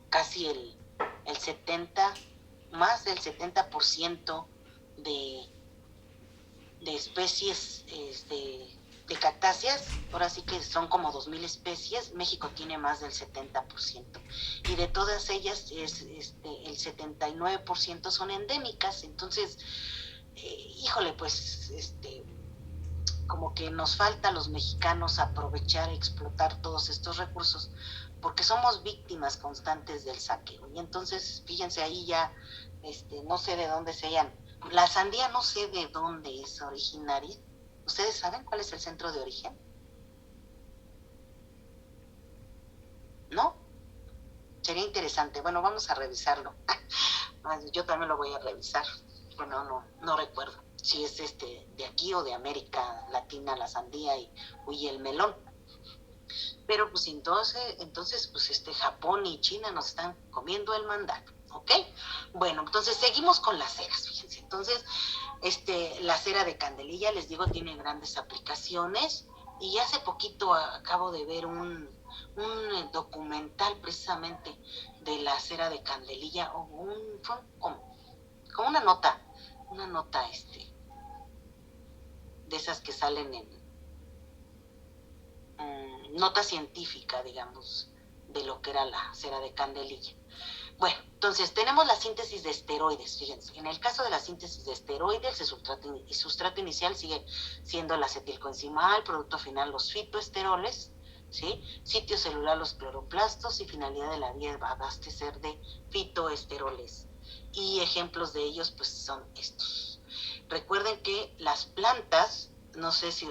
casi el 70, más del 70% de especies de cactáceas. Ahora sí que son como 2,000 especies, México tiene más del 70%, y de todas ellas el 79% son endémicas. Entonces, híjole, pues como que nos falta a los mexicanos aprovechar, explotar todos estos recursos, porque somos víctimas constantes del saqueo. Y entonces, fíjense, ahí ya no sé de dónde se hayan. La sandía no sé de dónde es originaria. ¿Ustedes saben cuál es el centro de origen? ¿No? Sería interesante. Bueno, vamos a revisarlo. Yo también lo voy a revisar. Bueno, no recuerdo si es de aquí o de América Latina la sandía y el melón. Pero pues entonces pues Japón y China nos están comiendo el mandato, ¿ok? Bueno, entonces seguimos con las ceras, fíjense. Entonces, la cera de candelilla, les digo, tiene grandes aplicaciones, y hace poquito acabo de ver un documental precisamente de la cera de candelilla, fue como una nota de esas que salen en nota científica, digamos, de lo que era la cera de candelilla. Bueno, entonces tenemos la síntesis de esteroides. Fíjense, en el caso de la síntesis de esteroides, el sustrato inicial sigue siendo el acetilcoenzima A, el producto final los fitoesteroles, ¿sí? Sitio celular los cloroplastos, y finalidad de la vía va a abastecer de fitoesteroles. Y ejemplos de ellos pues son estos. Recuerden que las plantas, no sé si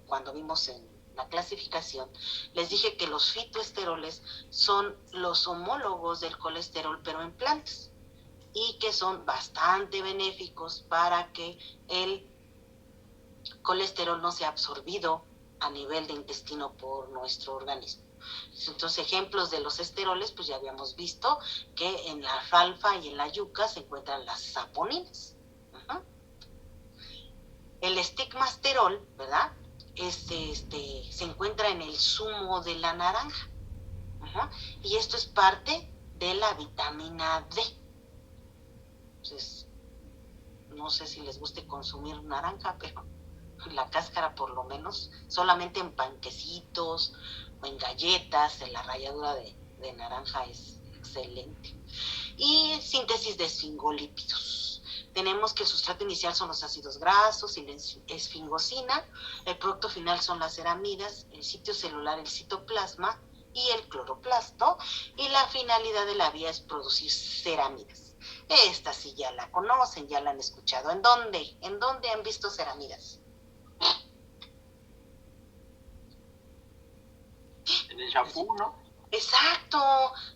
cuando vimos en la clasificación, les dije que los fitoesteroles son los homólogos del colesterol, pero en plantas, y que son bastante benéficos para que el colesterol no sea absorbido a nivel de intestino por nuestro organismo. Entonces, ejemplos de los esteroles, pues ya habíamos visto que en la alfalfa y en la yuca se encuentran las saponinas. El estigmasterol, ¿verdad? Se encuentra en el zumo de la naranja. Y esto es parte de la vitamina D. Entonces, no sé si les guste consumir naranja, pero la cáscara por lo menos, solamente en panquecitos o en galletas, en la ralladura de naranja es excelente. Y síntesis de esfingolípidos. Tenemos que el sustrato inicial son los ácidos grasos y la esfingosina, el producto final son las ceramidas, el sitio celular el citoplasma y el cloroplasto, y la finalidad de la vía es producir ceramidas. Esta sí ya la conocen, ya la han escuchado. ¿En dónde? ¿En dónde han visto ceramidas? En el champú, ¿no? Exacto,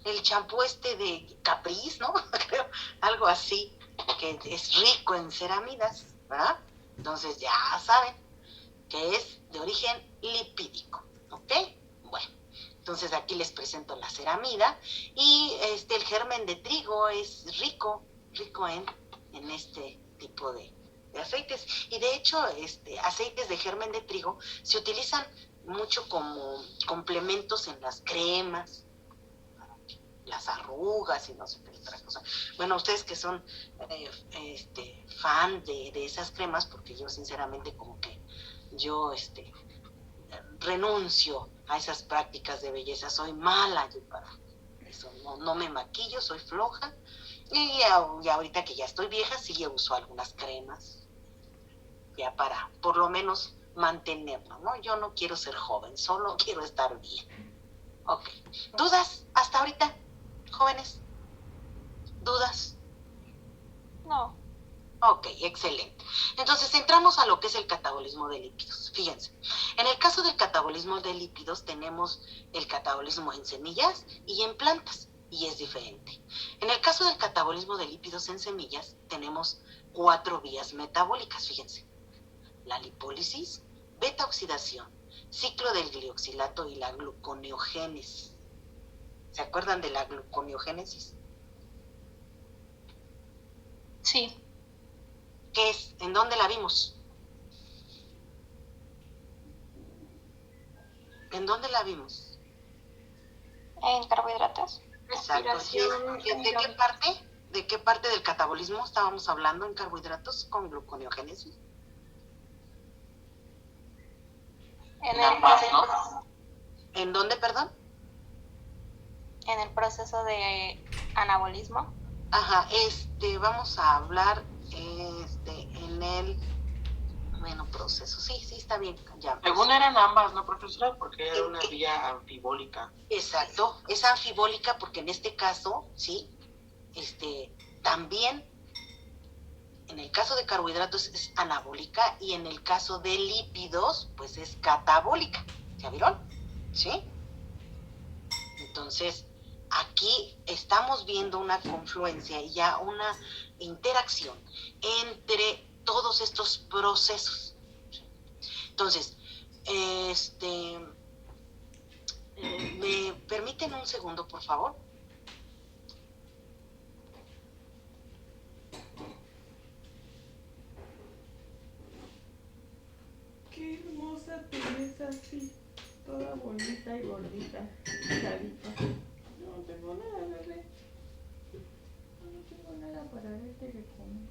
el champú de Caprice, ¿no? Creo, algo así, que es rico en ceramidas, ¿verdad? Entonces ya saben que es de origen lipídico, ¿ok? Bueno, entonces aquí les presento la ceramida, y el germen de trigo es rico en este tipo de aceites, y de hecho aceites de germen de trigo se utilizan mucho como complementos en las cremas, las arrugas y no sé qué otra cosa. Bueno, ustedes que son fan de esas cremas, porque yo sinceramente como que yo renuncio a esas prácticas de belleza, soy mala yo para eso, no me maquillo, soy floja, y ahorita que ya estoy vieja sí uso algunas cremas ya para por lo menos mantenerlo, ¿no? Yo no quiero ser joven, solo quiero estar bien. Ok. ¿Dudas hasta ahorita, jóvenes? ¿Dudas? No. Ok, excelente. Entonces entramos a lo que es el catabolismo de lípidos. Fíjense, en el caso del catabolismo de lípidos tenemos el catabolismo en semillas y en plantas, y es diferente. En el caso del catabolismo de lípidos en semillas tenemos 4 vías metabólicas, fíjense. La lipólisis, beta-oxidación, ciclo del glioxilato y la gluconeogénesis. ¿Se acuerdan de la gluconeogénesis? Sí. ¿Qué es? ¿En dónde la vimos? ¿En dónde la vimos? En carbohidratos. Exacto. ¿De qué parte del catabolismo estábamos hablando en carbohidratos con gluconeogénesis? En ambas, ¿no? ¿En dónde, perdón? En el proceso de anabolismo. Ajá, vamos a hablar en el proceso. Sí, está bien. Ya. Según eran ambas, ¿no, profesora? Porque era una vía anfibólica. Exacto, es anfibólica porque en este caso, sí, también en el caso de carbohidratos es anabólica y en el caso de lípidos, pues es catabólica. ¿Ya vieron? ¿Sí? Entonces, aquí estamos viendo una confluencia y ya una interacción entre todos estos procesos. Entonces, ¿me permiten un segundo, por favor? Qué hermosa te ves así, toda bonita y gordita, chavita. No tengo nada, bebé. No tengo nada para verte de comer.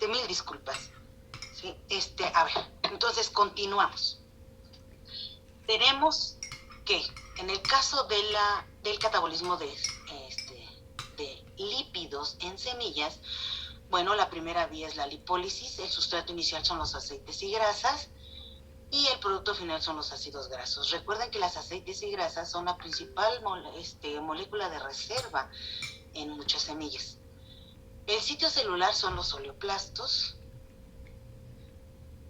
Mil disculpas. Sí, a ver, entonces continuamos. Tenemos que en el caso del catabolismo de lípidos en semillas, bueno, la primera vía es la lipólisis, el sustrato inicial son los aceites y grasas y el producto final son los ácidos grasos. Recuerden que las aceites y grasas son la principal molécula de reserva en muchas semillas. El sitio celular son los oleoplastos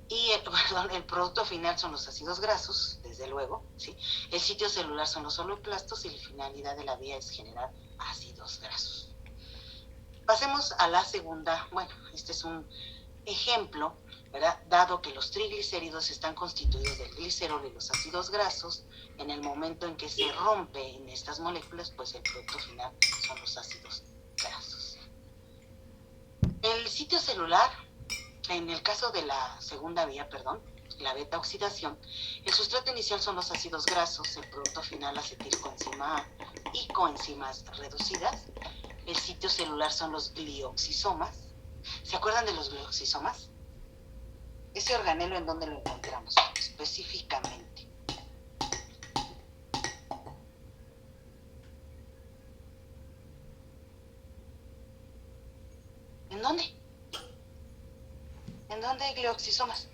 y el producto final son los ácidos grasos, desde luego, ¿sí? El sitio celular son los oleoplastos y la finalidad de la vía es generar ácidos grasos. Pasemos a la segunda. Bueno, este es un ejemplo, ¿verdad? Dado que los triglicéridos están constituidos del glicerol y los ácidos grasos, en el momento en que se rompen estas moléculas, pues el producto final son los ácidos grasos. El sitio celular, en el caso de la segunda vía, la beta-oxidación, el sustrato inicial son los ácidos grasos, el producto final acetilcoenzima A y coenzimas reducidas. El sitio celular son los glioxisomas. ¿Se acuerdan de los glioxisomas? Ese organelo, ¿en dónde lo encontramos específicamente? ¿En dónde? ¿En dónde hay glioxisomas?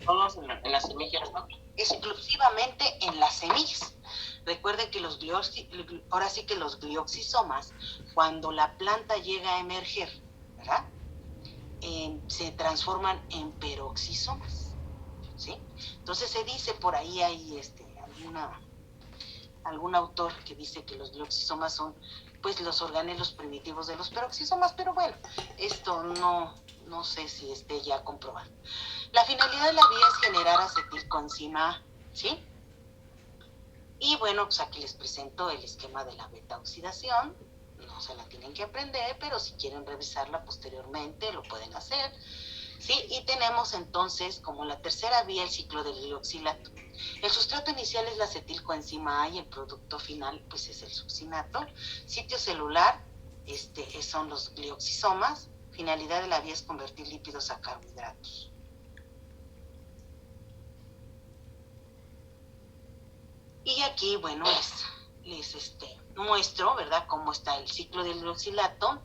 Todos en las semillas, ¿no? Exclusivamente en las semillas. Recuerden que ahora sí que los glioxisomas, cuando la planta llega a emerger, ¿verdad? Se transforman en peroxisomas, ¿sí? Entonces se dice por ahí, hay algún autor que dice que los glioxisomas son pues los organelos primitivos de los peroxisomas, pero bueno, esto no sé si esté ya comprobado. La finalidad de la vía es generar acetilcoenzima A, ¿sí? Y bueno, pues aquí les presento el esquema de la beta oxidación. No se la tienen que aprender, pero si quieren revisarla posteriormente lo pueden hacer, ¿sí? Y tenemos entonces como la tercera vía el ciclo del glioxilato. El sustrato inicial es la acetilcoenzima A y el producto final pues es el succinato. Sitio celular son los glioxisomas. Finalidad de la vía es convertir lípidos a carbohidratos. Y aquí, bueno, les muestro, ¿verdad?, cómo está el ciclo del glioxilato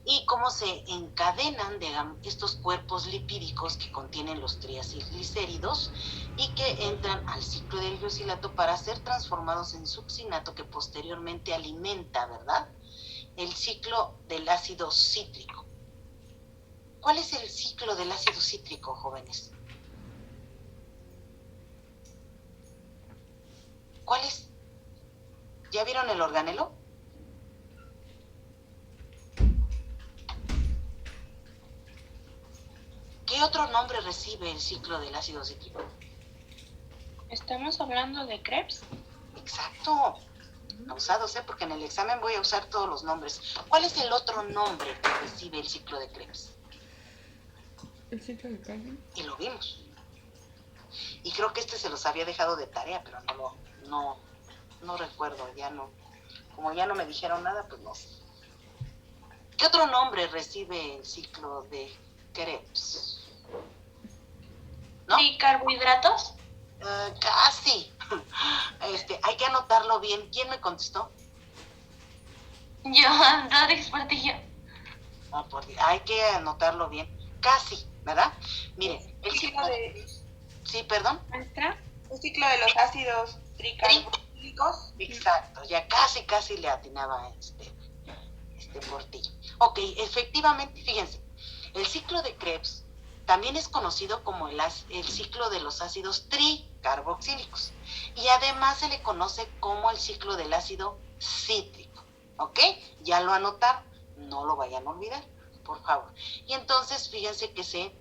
y cómo se encadenan, digamos, estos cuerpos lipídicos que contienen los triacilglicéridos y que entran al ciclo del glioxilato para ser transformados en succinato que posteriormente alimenta, ¿verdad?, el ciclo del ácido cítrico. ¿Cuál es el ciclo del ácido cítrico, jóvenes? ¿Cuál es? ¿Ya vieron el organelo? ¿Qué otro nombre recibe el ciclo del ácido cítrico? ¿Estamos hablando de Krebs? Exacto. Usados, porque en el examen voy a usar todos los nombres. ¿Cuál es el otro nombre que recibe el ciclo de Krebs? El ciclo de Calvin. Y lo vimos. Y creo que se los había dejado de tarea, pero no recuerdo, ya no. Como ya no me dijeron nada, pues no sé. ¿Qué otro nombre recibe el ciclo de Krebs? ¿No? ¿Y carbohidratos? Casi. Hay que anotarlo bien. ¿Quién me contestó? Yo, Rodríguez Portillo. Hay que anotarlo bien. Casi, ¿verdad? Miren, el ciclo de... Sí, perdón. ¿Maestra? El ciclo de los ácidos tricarboxílicos. Exacto, ya casi le atinaba Portillo. Ok, efectivamente, fíjense, el ciclo de Krebs también es conocido como el ciclo de los ácidos tricarboxílicos y además se le conoce como el ciclo del ácido cítrico, ¿ok? Ya lo anotaron, no lo vayan a olvidar, por favor. Y entonces fíjense que se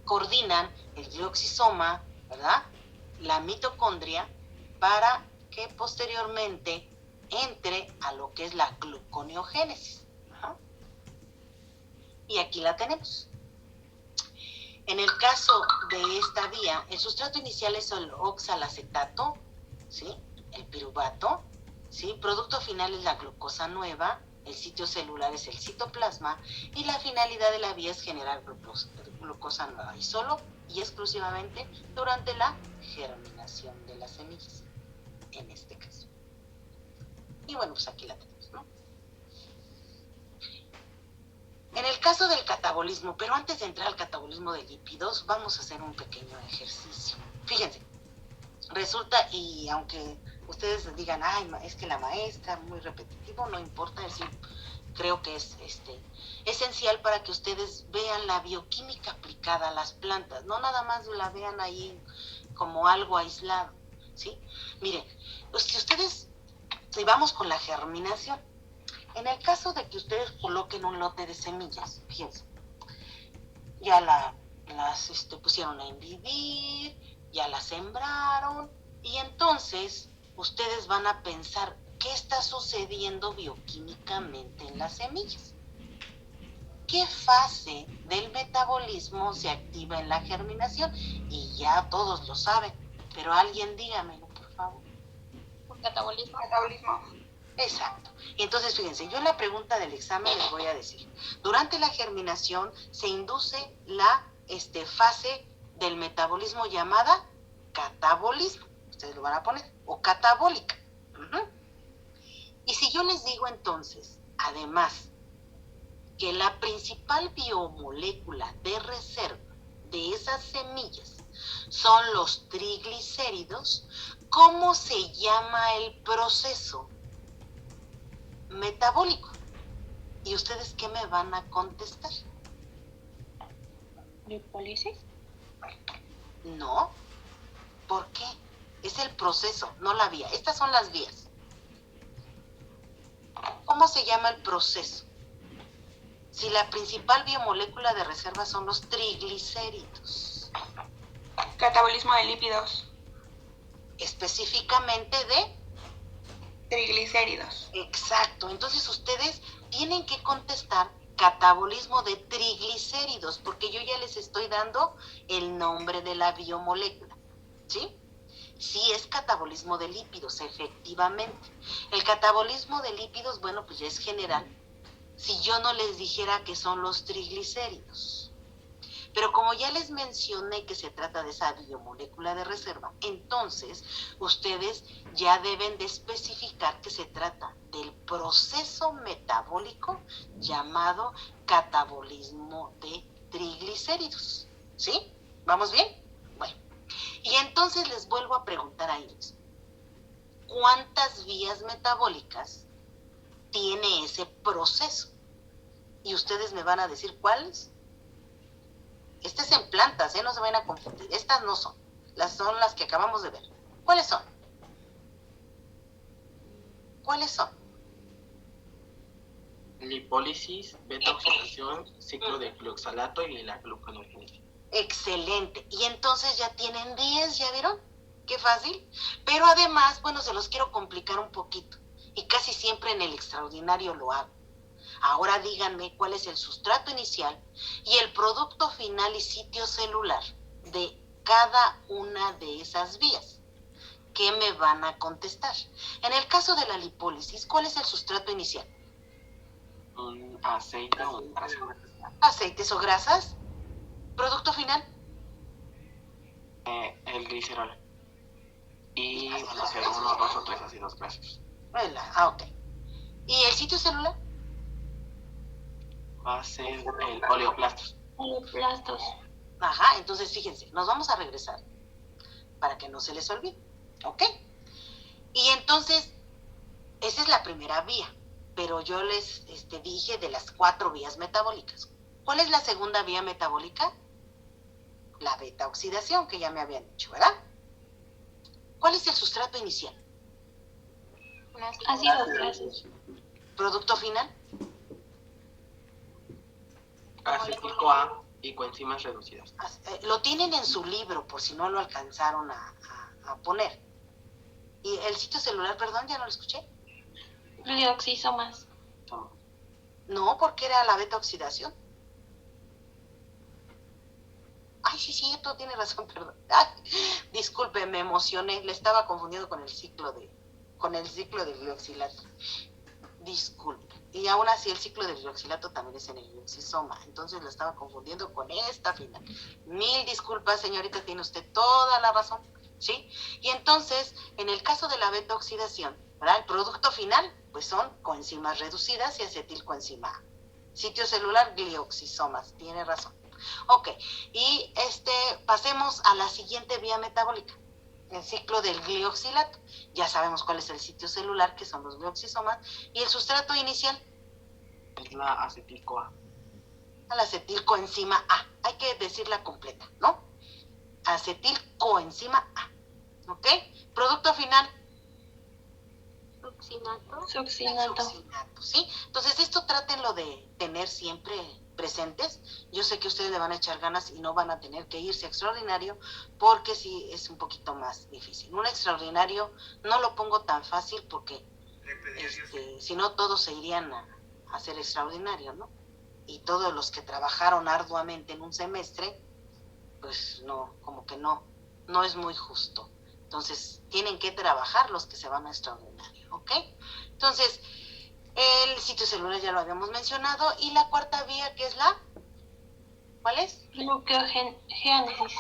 coordinan el glioxisoma, ¿verdad?, la mitocondria, para que posteriormente entre a lo que es la gluconeogénesis. Ajá. Y aquí la tenemos. En el caso de esta vía, el sustrato inicial es el oxalacetato, ¿sí?, el piruvato, ¿sí?, producto final es la glucosa nueva, el sitio celular es el citoplasma y la finalidad de la vía es generar glucosa nueva y solo y exclusivamente durante la germinación de las semillas, en este caso. Y bueno, pues aquí la tenemos, ¿no? En el caso del catabolismo, pero antes de entrar al catabolismo de lípidos, vamos a hacer un pequeño ejercicio. Fíjense, resulta, y aunque ustedes digan, ay, es que la maestra, muy repetitivo, no importa, decir, creo que es esencial para que ustedes vean la bioquímica aplicada a las plantas, no nada más la vean ahí como algo aislado, ¿sí? Miren, pues si vamos con la germinación, en el caso de que ustedes coloquen un lote de semillas, fíjense, ya las pusieron a vivir, ya las sembraron, y entonces ustedes van a pensar qué está sucediendo bioquímicamente en las semillas. ¿Qué fase del metabolismo se activa en la germinación? Y ya todos lo saben, pero alguien dígamelo, por favor. Catabolismo. Exacto. Y entonces, fíjense, yo en la pregunta del examen les voy a decir, durante la germinación se induce la fase del metabolismo llamada catabolismo, ustedes lo van a poner, o catabólica. Y si yo les digo entonces, además, que la principal biomolécula de reserva de esas semillas son los triglicéridos, ¿Cómo se llama el proceso metabólico? ¿Y ustedes qué me van a contestar? ¿Lipólisis? No. ¿Por qué? Es el proceso, no la vía. Estas son las vías. ¿Cómo se llama el proceso? Si la principal biomolécula de reserva son los triglicéridos. Catabolismo de lípidos. Específicamente de triglicéridos. Exacto. Entonces ustedes tienen que contestar catabolismo de triglicéridos, porque yo ya les estoy dando el nombre de la biomolécula, ¿sí? Sí, es catabolismo de lípidos, efectivamente. El catabolismo de lípidos, bueno, pues ya es general. Si yo no les dijera que son los triglicéridos. Pero como ya les mencioné que se trata de esa biomolécula de reserva, entonces ustedes ya deben de especificar que se trata del proceso metabólico llamado catabolismo de triglicéridos. ¿Sí? ¿Vamos bien? Bueno, y entonces les vuelvo a preguntar a ellos, ¿cuántas vías metabólicas tiene ese proceso? Y ustedes me van a decir cuáles. Estas en plantas, no se vayan a confundir. Estas no son. Son las que acabamos de ver. ¿Cuáles son? ¿Cuáles son? Lipólisis, beta-oxidación, ciclo de glioxalato y la gluconeogénesis. Excelente. Y entonces ya tienen 10, ¿ya vieron? Qué fácil. Pero además, bueno, se los quiero complicar un poquito. Y casi siempre en el extraordinario lo hago. Ahora díganme cuál es el sustrato inicial y el producto final y sitio celular de cada una de esas vías. ¿Qué me van a contestar? En el caso de la lipólisis, ¿cuál es el sustrato inicial? Un aceite o grasa. Aceites o grasas. ¿Producto final? El glicerol. Y van a ser 1, 2 o 3 ácidos grasos. Ok. ¿Y el sitio celular? Va a ser el oleoplastos. Oleoplastos. Ajá, entonces fíjense, nos vamos a regresar para que no se les olvide, ¿ok? Y entonces, esa es la primera vía, pero yo les dije de las 4 vías metabólicas. ¿Cuál es la segunda vía metabólica? La beta-oxidación, que ya me habían dicho, ¿verdad? ¿Cuál es el sustrato inicial? Ácidos grasos. ¿Producto final? Acetil-CoA y coenzimas reducidas. Lo tienen en su libro, por si no lo alcanzaron a poner. ¿Y el sitio celular, perdón, ya no lo escuché? Glioxisomas. No, porque era la beta-oxidación. Ay, sí, cierto, tiene razón, perdón. Ay, disculpe, me emocioné, le estaba confundiendo con el ciclo de glioxilato. Disculpe. Y aún así el ciclo de glioxilato también es en el glioxisoma, entonces lo estaba confundiendo con esta final. Mil disculpas, señorita, tiene usted toda la razón, ¿sí? Y entonces, en el caso de la beta-oxidación, ¿verdad? El producto final, pues son coenzimas reducidas y acetilcoenzima A. Sitio celular, glioxisomas, tiene razón. Ok, y pasemos a la siguiente vía metabólica, el ciclo del glioxilato. Ya sabemos cuál es el sitio celular, que son los glioxisomas, y el sustrato inicial es la acetil-CoA. La acetilcoenzima A. Hay que decirla completa, ¿no? Acetilcoenzima A. ¿Ok? Producto final. Succinato. ¿Sí? Entonces esto trátenlo de tener siempre presentes. Yo sé que ustedes le van a echar ganas y no van a tener que irse a extraordinario, porque sí es un poquito más difícil. Un extraordinario no lo pongo tan fácil porque si no todos se irían a hacer extraordinario, ¿no? Y todos los que trabajaron arduamente en un semestre, pues no, como que no es muy justo. Entonces tienen que trabajar los que se van a extraordinario, ¿ok? Entonces, el sitio celular ya lo habíamos mencionado. Y la cuarta vía, que es la, ¿cuál es? Gluconeogénesis.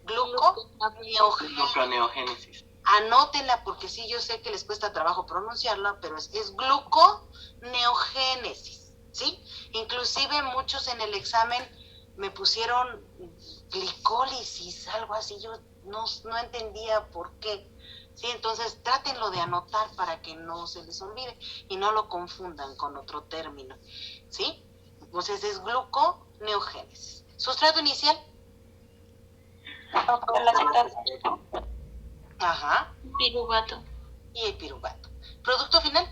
Gluconeogénesis. Anótenla porque sí, yo sé que les cuesta trabajo pronunciarla, pero es gluconeogénesis, ¿sí? Inclusive muchos en el examen me pusieron glicólisis, algo así, yo no entendía por qué. ¿sí? Entonces trátenlo de anotar para que no se les olvide y no lo confundan con otro término, ¿sí? Entonces es gluconeogénesis. Sustrato inicial. Ajá. Piruvato. Y el piruvato. Producto final.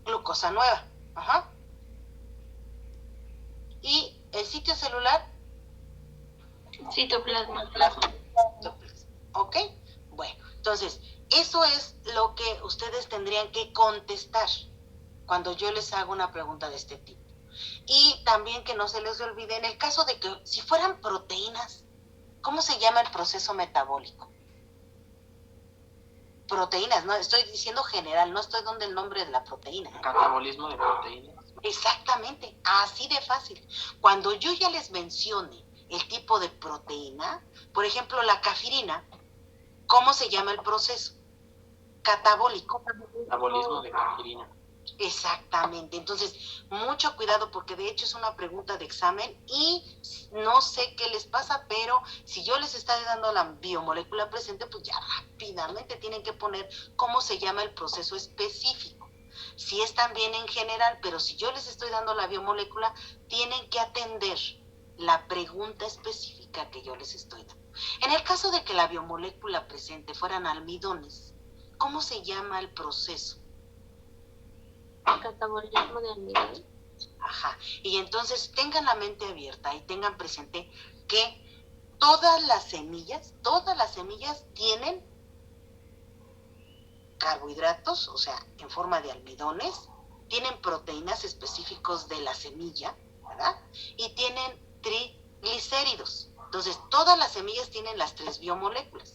Glucosa nueva. Ajá. Y el sitio celular. Citoplasma. ¿Ok? Bueno, entonces, eso es lo que ustedes tendrían que contestar cuando yo les hago una pregunta de este tipo. Y también que no se les olvide, en el caso de que si fueran proteínas, ¿cómo se llama el proceso metabólico? Proteínas, no estoy diciendo general, no estoy dando el nombre de la proteína. Catabolismo de proteínas. Exactamente, así de fácil. Cuando yo ya les mencione el tipo de proteína, por ejemplo, la cafirina, ¿cómo se llama el proceso? Catabólico. Catabolismo de cafirina. Exactamente, entonces mucho cuidado porque de hecho es una pregunta de examen y no sé qué les pasa, pero si yo les estoy dando la biomolécula presente, pues ya rápidamente tienen que poner cómo se llama el proceso específico. Si es también en general, pero si yo les estoy dando la biomolécula, tienen que atender la pregunta específica que yo les estoy dando. En el caso de que la biomolécula presente fueran almidones, ¿cómo se llama el proceso? Catabolismo de almidón. Ajá, y entonces tengan la mente abierta y tengan presente que todas las semillas tienen carbohidratos, o sea, en forma de almidones, tienen proteínas específicos de la semilla, ¿verdad? Y tienen triglicéridos. Entonces, todas las semillas tienen las 3 biomoléculas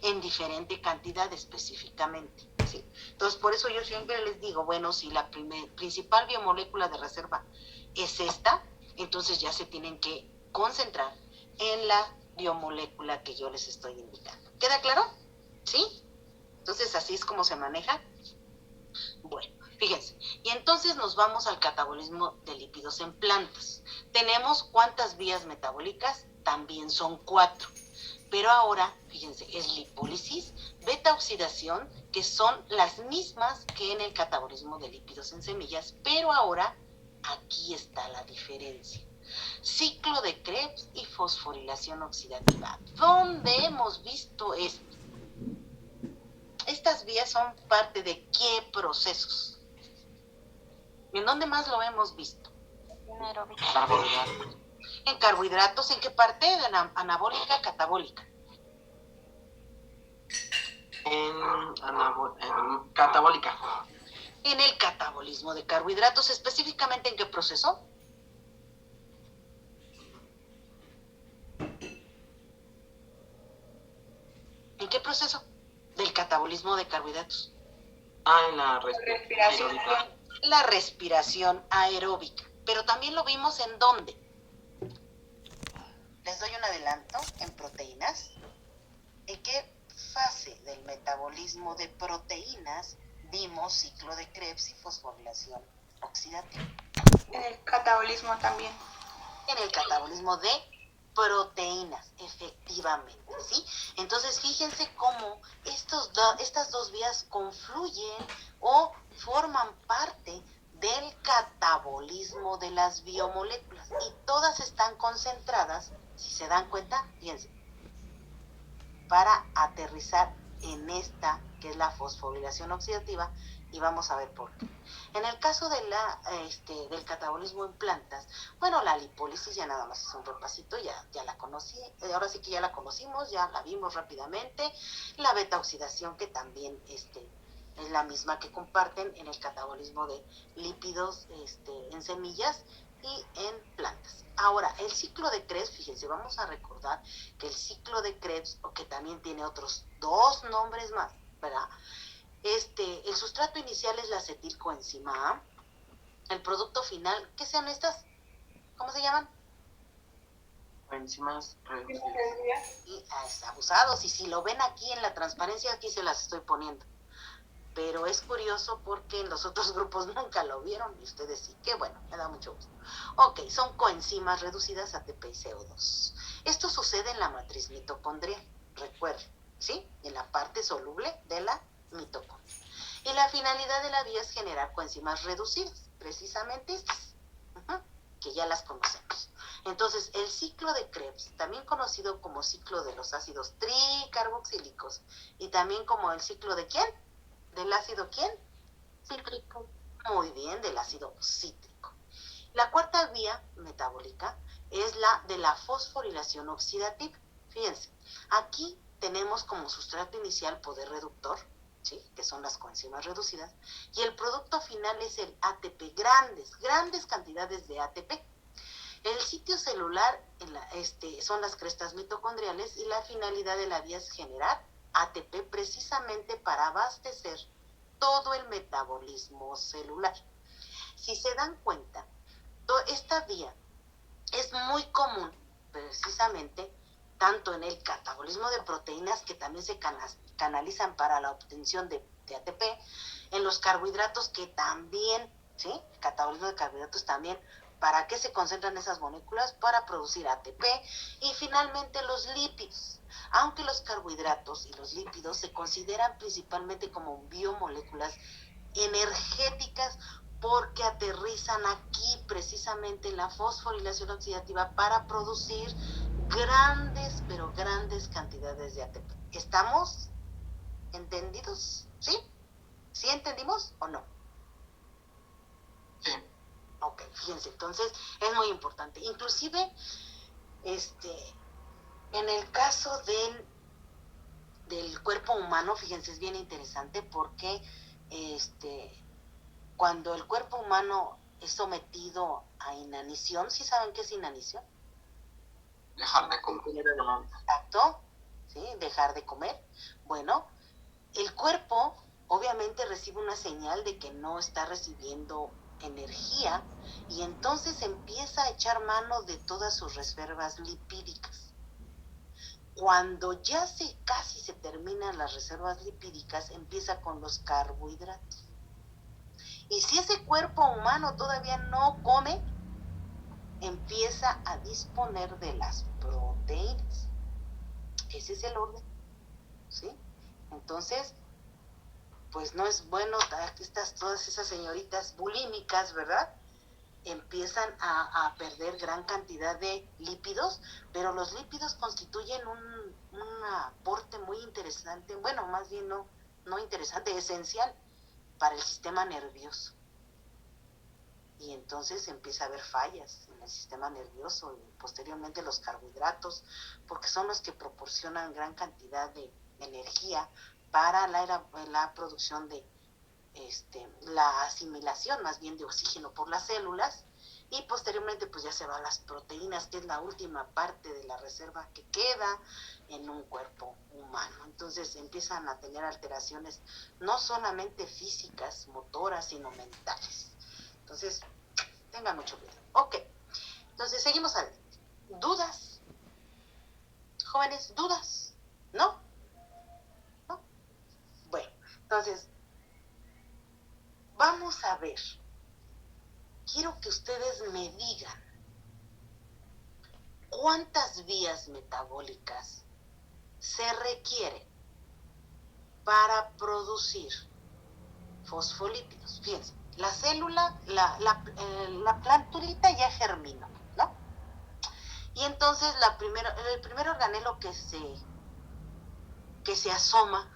en diferente cantidad específicamente, ¿sí? Entonces, por eso yo siempre les digo, bueno, si la principal biomolécula de reserva es esta, entonces ya se tienen que concentrar en la biomolécula que yo les estoy indicando. ¿Queda claro? ¿Sí? Entonces, así es como se maneja. Bueno, fíjense, y entonces nos vamos al catabolismo de lípidos en plantas. Tenemos ¿cuántas vías metabólicas? También son 4. Pero ahora, fíjense, es lipólisis, beta-oxidación, que son las mismas que en el catabolismo de lípidos en semillas, pero ahora aquí está la diferencia. Ciclo de Krebs y fosforilación oxidativa. ¿Dónde hemos visto esto? Estas vías son parte de qué procesos. ¿En dónde más lo hemos visto? Carbohidratos. En carbohidratos, ¿en qué parte? De anabólica, catabólica. En catabólica. En el catabolismo de carbohidratos, específicamente ¿en qué proceso? ¿En qué proceso? Del catabolismo de carbohidratos. En la respiración. La respiración aeróbica. Pero también lo vimos en ¿dónde? Les doy un adelanto en proteínas. ¿En qué fase del metabolismo de proteínas vimos ciclo de Krebs y fosforilación oxidativa? En el catabolismo también. En el catabolismo de proteínas, efectivamente, ¿sí? Entonces, fíjense cómo estas dos vías confluyen o forman parte del catabolismo de las biomoléculas y todas están concentradas, si se dan cuenta, fíjense, para aterrizar en esta que es la fosforilación oxidativa y vamos a ver por qué. En el caso de del catabolismo en plantas, bueno, la lipólisis ya nada más es un repasito, ya la conocí, ahora sí que ya la conocimos, ya la vimos rápidamente. La beta-oxidación que también es la misma que comparten en el catabolismo de lípidos en semillas y en plantas. Ahora, el ciclo de Krebs, fíjense, vamos a recordar que el ciclo de Krebs, que también tiene otros 2 nombres más, ¿verdad? El sustrato inicial es la acetilcoenzima A. El producto final, ¿qué sean estas? ¿Cómo se llaman? Coenzimas reducidas. Abusados, y si lo ven aquí en la transparencia, aquí se las estoy poniendo. pero es curioso porque en los otros grupos nunca lo vieron y ustedes sí, que bueno, me da mucho gusto. Ok, son coenzimas reducidas ATP y CO2. Esto sucede en la matriz mitocondrial, recuerden, ¿sí? En la parte soluble de la mitocondria. Y la finalidad de la vía es generar coenzimas reducidas, precisamente estas, que ya las conocemos. Entonces, el ciclo de Krebs, también conocido como ciclo de los ácidos tricarboxílicos, y también como el ciclo de ¿quién? ¿Del ácido quién? Cítrico. Muy bien, del ácido cítrico. La cuarta vía metabólica es la de la fosforilación oxidativa. Fíjense, aquí tenemos como sustrato inicial poder reductor, ¿sí? Que son las coenzimas reducidas, y el producto final es el ATP, grandes cantidades de ATP. El sitio celular son las crestas mitocondriales y la finalidad de la vía es generar ATP precisamente para abastecer todo el metabolismo celular. Si se dan cuenta, esta vía es muy común precisamente tanto en el catabolismo de proteínas, que también se canalizan para la obtención de ATP, en los carbohidratos, que también, ¿sí? El catabolismo de carbohidratos también, ¿para qué se concentran esas moléculas? Para producir ATP. Y finalmente los lípidos, aunque los carbohidratos y los lípidos se consideran principalmente como biomoléculas energéticas, porque aterrizan aquí precisamente en la fosforilación oxidativa para producir grandes, pero grandes cantidades de ATP. ¿Estamos entendidos? ¿Sí? ¿Sí entendimos o no? Sí. Ok, fíjense, entonces es muy importante. Inclusive, en el caso del cuerpo humano, fíjense, es bien interesante porque cuando el cuerpo humano es sometido a inanición, ¿sí saben qué es inanición? Dejar de comer. Exacto, ¿sí? Dejar de comer. Bueno, el cuerpo obviamente recibe una señal de que no está recibiendo energía y entonces empieza a echar mano de todas sus reservas lipídicas. Cuando ya casi se terminan las reservas lipídicas, empieza con los carbohidratos. Y si ese cuerpo humano todavía no come, empieza a disponer de las proteínas. Ese es el orden, ¿sí? Entonces, pues no es bueno, todas esas señoritas bulímicas, ¿verdad? Empiezan a perder gran cantidad de lípidos, pero los lípidos constituyen un aporte muy interesante, bueno, más bien no interesante, esencial para el sistema nervioso. Y entonces empieza a haber fallas en el sistema nervioso y posteriormente los carbohidratos, porque son los que proporcionan gran cantidad de energía para la producción de la asimilación más bien de oxígeno por las células, y posteriormente pues ya se van las proteínas, que es la última parte de la reserva que queda en un cuerpo humano. Entonces empiezan a tener alteraciones no solamente físicas, motoras, sino mentales. Entonces, tengan mucho cuidado. Ok, entonces seguimos adelante. ¿Dudas? Jóvenes, ¿dudas? ¿No? ¿No? Bueno, entonces, vamos a ver. Quiero que ustedes me digan cuántas vías metabólicas se requieren para producir fosfolípidos. Fíjense, la célula, la plantulita ya germinó, ¿no? Y entonces el primer organelo que se asoma,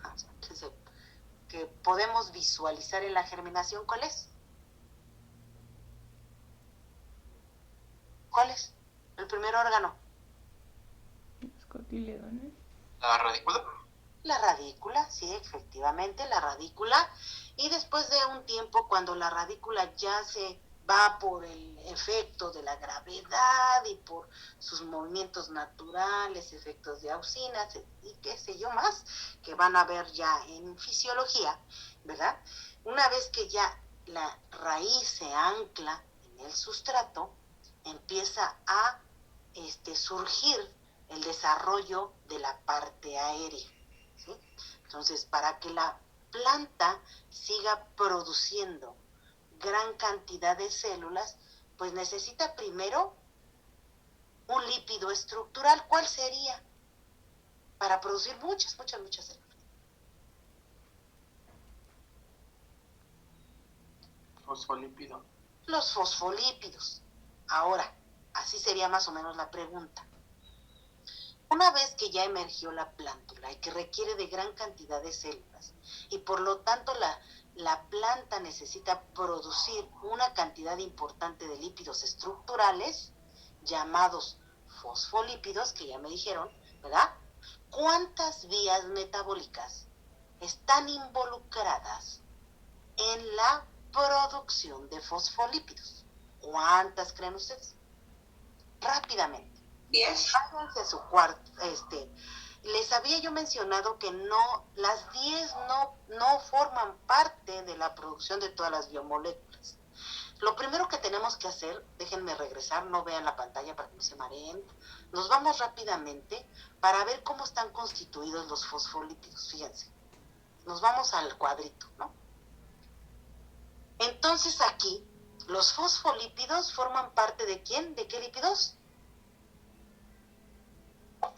que podemos visualizar en la germinación, ¿cuál es? ¿Cuál es? El primer órgano. Los cotiledones. ¿La radícula? La radícula, sí, efectivamente, la radícula. Y después de un tiempo, cuando la radícula ya se va por el efecto de la gravedad y por sus movimientos naturales, efectos de auxinas y qué sé yo más, que van a ver ya en fisiología, ¿verdad? Una vez que ya la raíz se ancla en el sustrato, empieza a surgir el desarrollo de la parte aérea, ¿sí? Entonces, para que la planta siga produciendo gran cantidad de células, pues necesita primero un lípido estructural. ¿Cuál sería? Para producir muchas células. Fosfolípido. Los fosfolípidos. Ahora, así sería más o menos la pregunta. Una vez que ya emergió la plántula y que requiere de gran cantidad de células, y por lo tanto la planta necesita producir una cantidad importante de lípidos estructurales, llamados fosfolípidos, que ya me dijeron, ¿verdad? ¿Cuántas vías metabólicas están involucradas en la producción de fosfolípidos? ¿Cuántas creen ustedes? Rápidamente. 10. Váyanse a su cuarto. Les había yo mencionado que las 10 no forman parte de la producción de todas las biomoléculas. Lo primero que tenemos que hacer, déjenme regresar, no vean la pantalla para que no se mareen. Nos vamos rápidamente para ver cómo están constituidos los fosfolípidos. Fíjense, nos vamos al cuadrito, ¿no? Entonces aquí, los fosfolípidos forman parte ¿de quién? ¿De qué lípidos?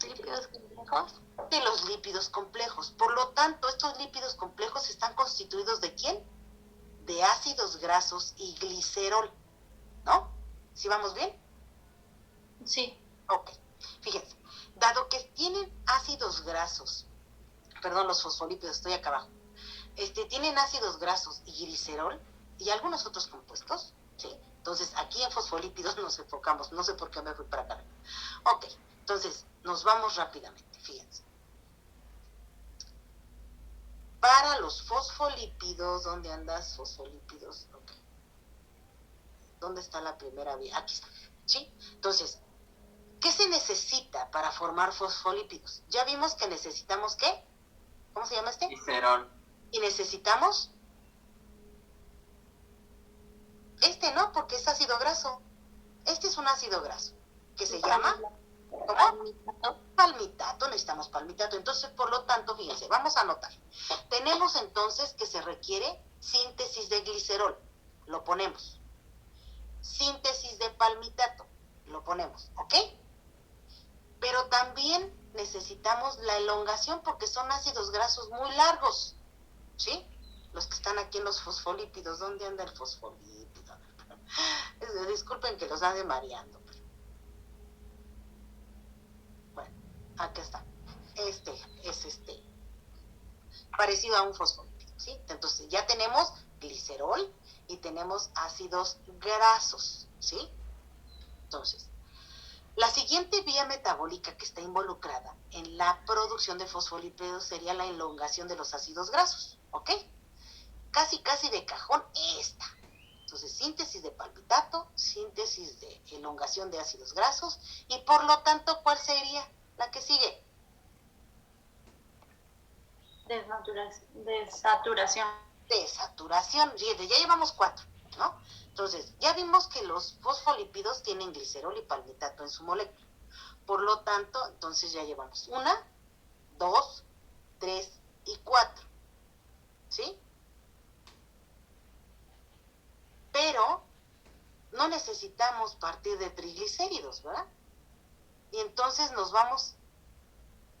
Lípidos complejos. De los lípidos complejos. Por lo tanto, estos lípidos complejos están constituidos ¿de quién? De ácidos grasos y glicerol, ¿no? ¿Sí vamos bien? Sí. Ok, fíjense, dado que tienen ácidos grasos, perdón, los fosfolípidos, estoy acá abajo, tienen ácidos grasos y glicerol y algunos otros compuestos, ¿sí? Entonces, aquí en fosfolípidos nos enfocamos, no sé por qué me fui para acá. Ok, entonces, nos vamos rápidamente, fíjense. Para los fosfolípidos, ¿dónde andas, fosfolípidos? Ok. ¿Dónde está la primera vía? Aquí está, ¿sí? Entonces, ¿qué se necesita para formar fosfolípidos? Ya vimos que necesitamos, ¿qué? ¿Cómo se llama este? Glicerol. Y necesitamos ¿no? Porque es ácido graso. Este es un ácido graso que se llama, ¿cómo? Palmitato. Necesitamos palmitato. Entonces, por lo tanto, fíjense, vamos a anotar. Tenemos entonces que se requiere síntesis de glicerol. Lo ponemos. Síntesis de palmitato. Lo ponemos, ¿ok? Pero también necesitamos la elongación porque son ácidos grasos muy largos, ¿sí? Los que están aquí en los fosfolípidos. ¿Dónde anda el fosfolípido? Disculpen que los ande mareando. Bueno, aquí está. Este es parecido a un fosfolípido, ¿sí? Entonces ya tenemos glicerol y tenemos ácidos grasos, ¿sí? Entonces, la siguiente vía metabólica que está involucrada en la producción de fosfolípidos sería la elongación de los ácidos grasos, ¿ok? Casi de cajón esta. Entonces, síntesis de palmitato, síntesis de elongación de ácidos grasos y por lo tanto, ¿cuál sería la que sigue? Desaturación. Desaturación, ya llevamos 4, ¿no? Entonces, ya vimos que los fosfolípidos tienen glicerol y palmitato en su molécula. Por lo tanto, entonces ya llevamos 1, 2, 3 y 4, ¿sí? Pero no necesitamos partir de triglicéridos, ¿verdad? Y entonces nos vamos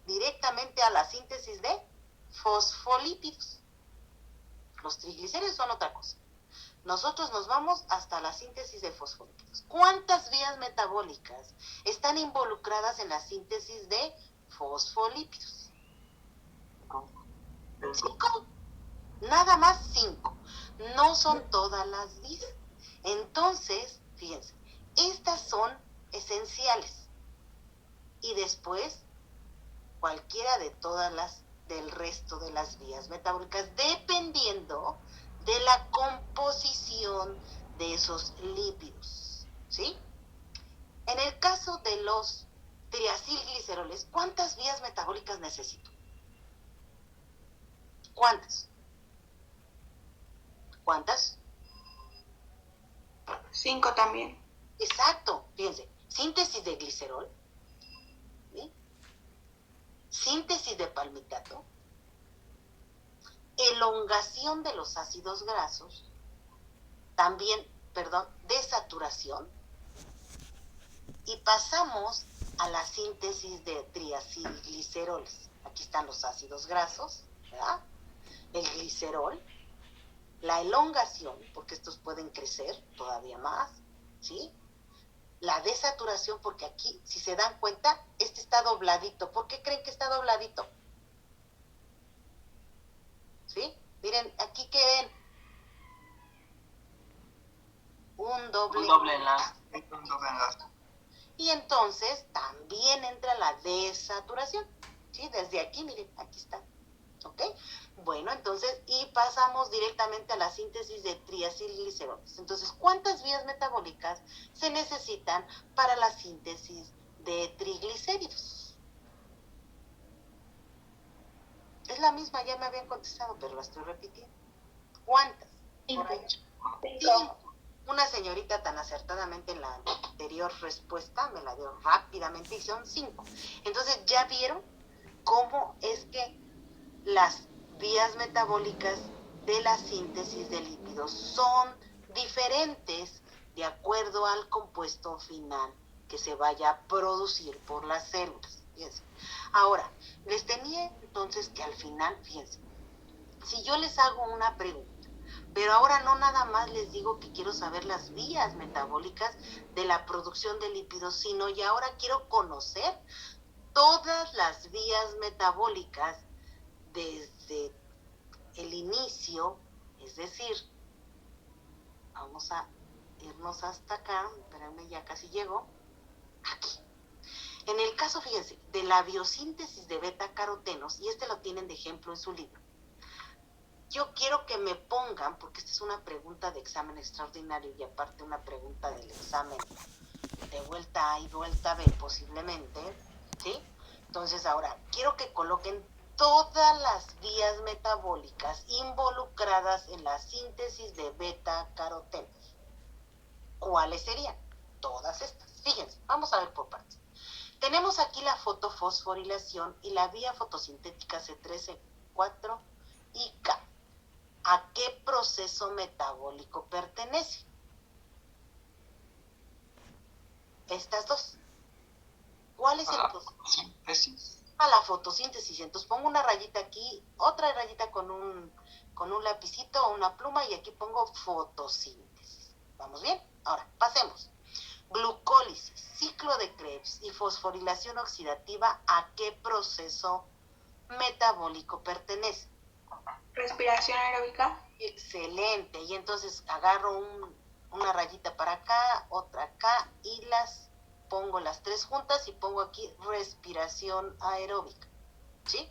directamente a la síntesis de fosfolípidos. Los triglicéridos son otra cosa. Nosotros nos vamos hasta la síntesis de fosfolípidos. ¿Cuántas vías metabólicas están involucradas en la síntesis de fosfolípidos? 5. Nada más 5. No son todas las 10. Entonces, fíjense, estas son esenciales. Y después, cualquiera de todas las del resto de las vías metabólicas, dependiendo de la composición de esos lípidos, ¿sí? En el caso de los triacilgliceroles, ¿cuántas vías metabólicas necesito? ¿Cuántas? 5 también. Exacto, fíjense, síntesis de glicerol, ¿sí? Síntesis de palmitato, elongación de los ácidos grasos, también, desaturación, y pasamos a la síntesis de triacilgliceroles. Aquí están los ácidos grasos, ¿verdad? El glicerol, la elongación, porque estos pueden crecer todavía más, ¿sí? La desaturación, porque aquí, si se dan cuenta, este está dobladito. ¿Por qué creen que está dobladito? ¿Sí? Miren, aquí que ven un doble enlace. Y entonces también entra la desaturación, ¿sí? Desde aquí, miren, aquí está, ¿ok? Bueno, entonces, y pasamos directamente a la síntesis de triacilgliceroles. Entonces, ¿cuántas vías metabólicas se necesitan para la síntesis de triglicéridos? Es la misma, ya me habían contestado, pero la estoy repitiendo. ¿Cuántas? Por ahí. 5. Una señorita tan acertadamente en la anterior respuesta me la dio rápidamente y son 5. Entonces, ¿ya vieron cómo es que las vías metabólicas de la síntesis de lípidos son diferentes de acuerdo al compuesto final que se vaya a producir por las células? Fíjense. Ahora, les tenía entonces que al final, fíjense, si yo les hago una pregunta, pero ahora no nada más les digo que quiero saber las vías metabólicas de la producción de lípidos, sino y ahora quiero conocer todas las vías metabólicas desde el inicio, es decir, vamos a irnos hasta acá, espérenme, ya casi llego, aquí. En el caso, fíjense, de la biosíntesis de beta-carotenos, y este lo tienen de ejemplo en su libro, yo quiero que me pongan, porque esta es una pregunta de examen extraordinario y aparte una pregunta del examen de vuelta A y vuelta B posiblemente, ¿sí? Entonces ahora, quiero que coloquen todas las vías metabólicas involucradas en la síntesis de beta-carotenos. ¿Cuáles serían? Todas estas. Fíjense, vamos a ver por partes. Tenemos aquí la fotofosforilación y la vía fotosintética C3, C4 y K. ¿A qué proceso metabólico pertenece? Estas dos. ¿Cuál es el proceso? A la fotosíntesis. Entonces pongo una rayita aquí, otra rayita con un lapicito o una pluma y aquí pongo fotosíntesis. ¿Vamos bien? Ahora, pasemos. Glucólisis, ciclo de Krebs y fosforilación oxidativa, ¿a qué proceso metabólico pertenece? Respiración aeróbica. Excelente. Y entonces agarro una rayita para acá, otra acá y las pongo las tres juntas y pongo aquí respiración aeróbica, ¿sí?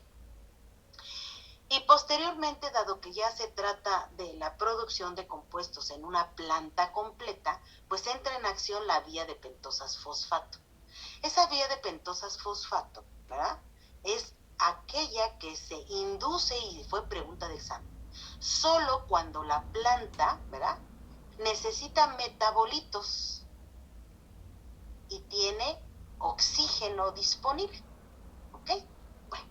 Y posteriormente, dado que ya se trata de la producción de compuestos en una planta completa, pues entra en acción la vía de pentosas fosfato. Esa vía de pentosas fosfato, ¿verdad? Es aquella que se induce, y fue pregunta de examen, solo cuando la planta, ¿verdad?, necesita metabolitos y tiene oxígeno disponible, ¿ok? Bueno,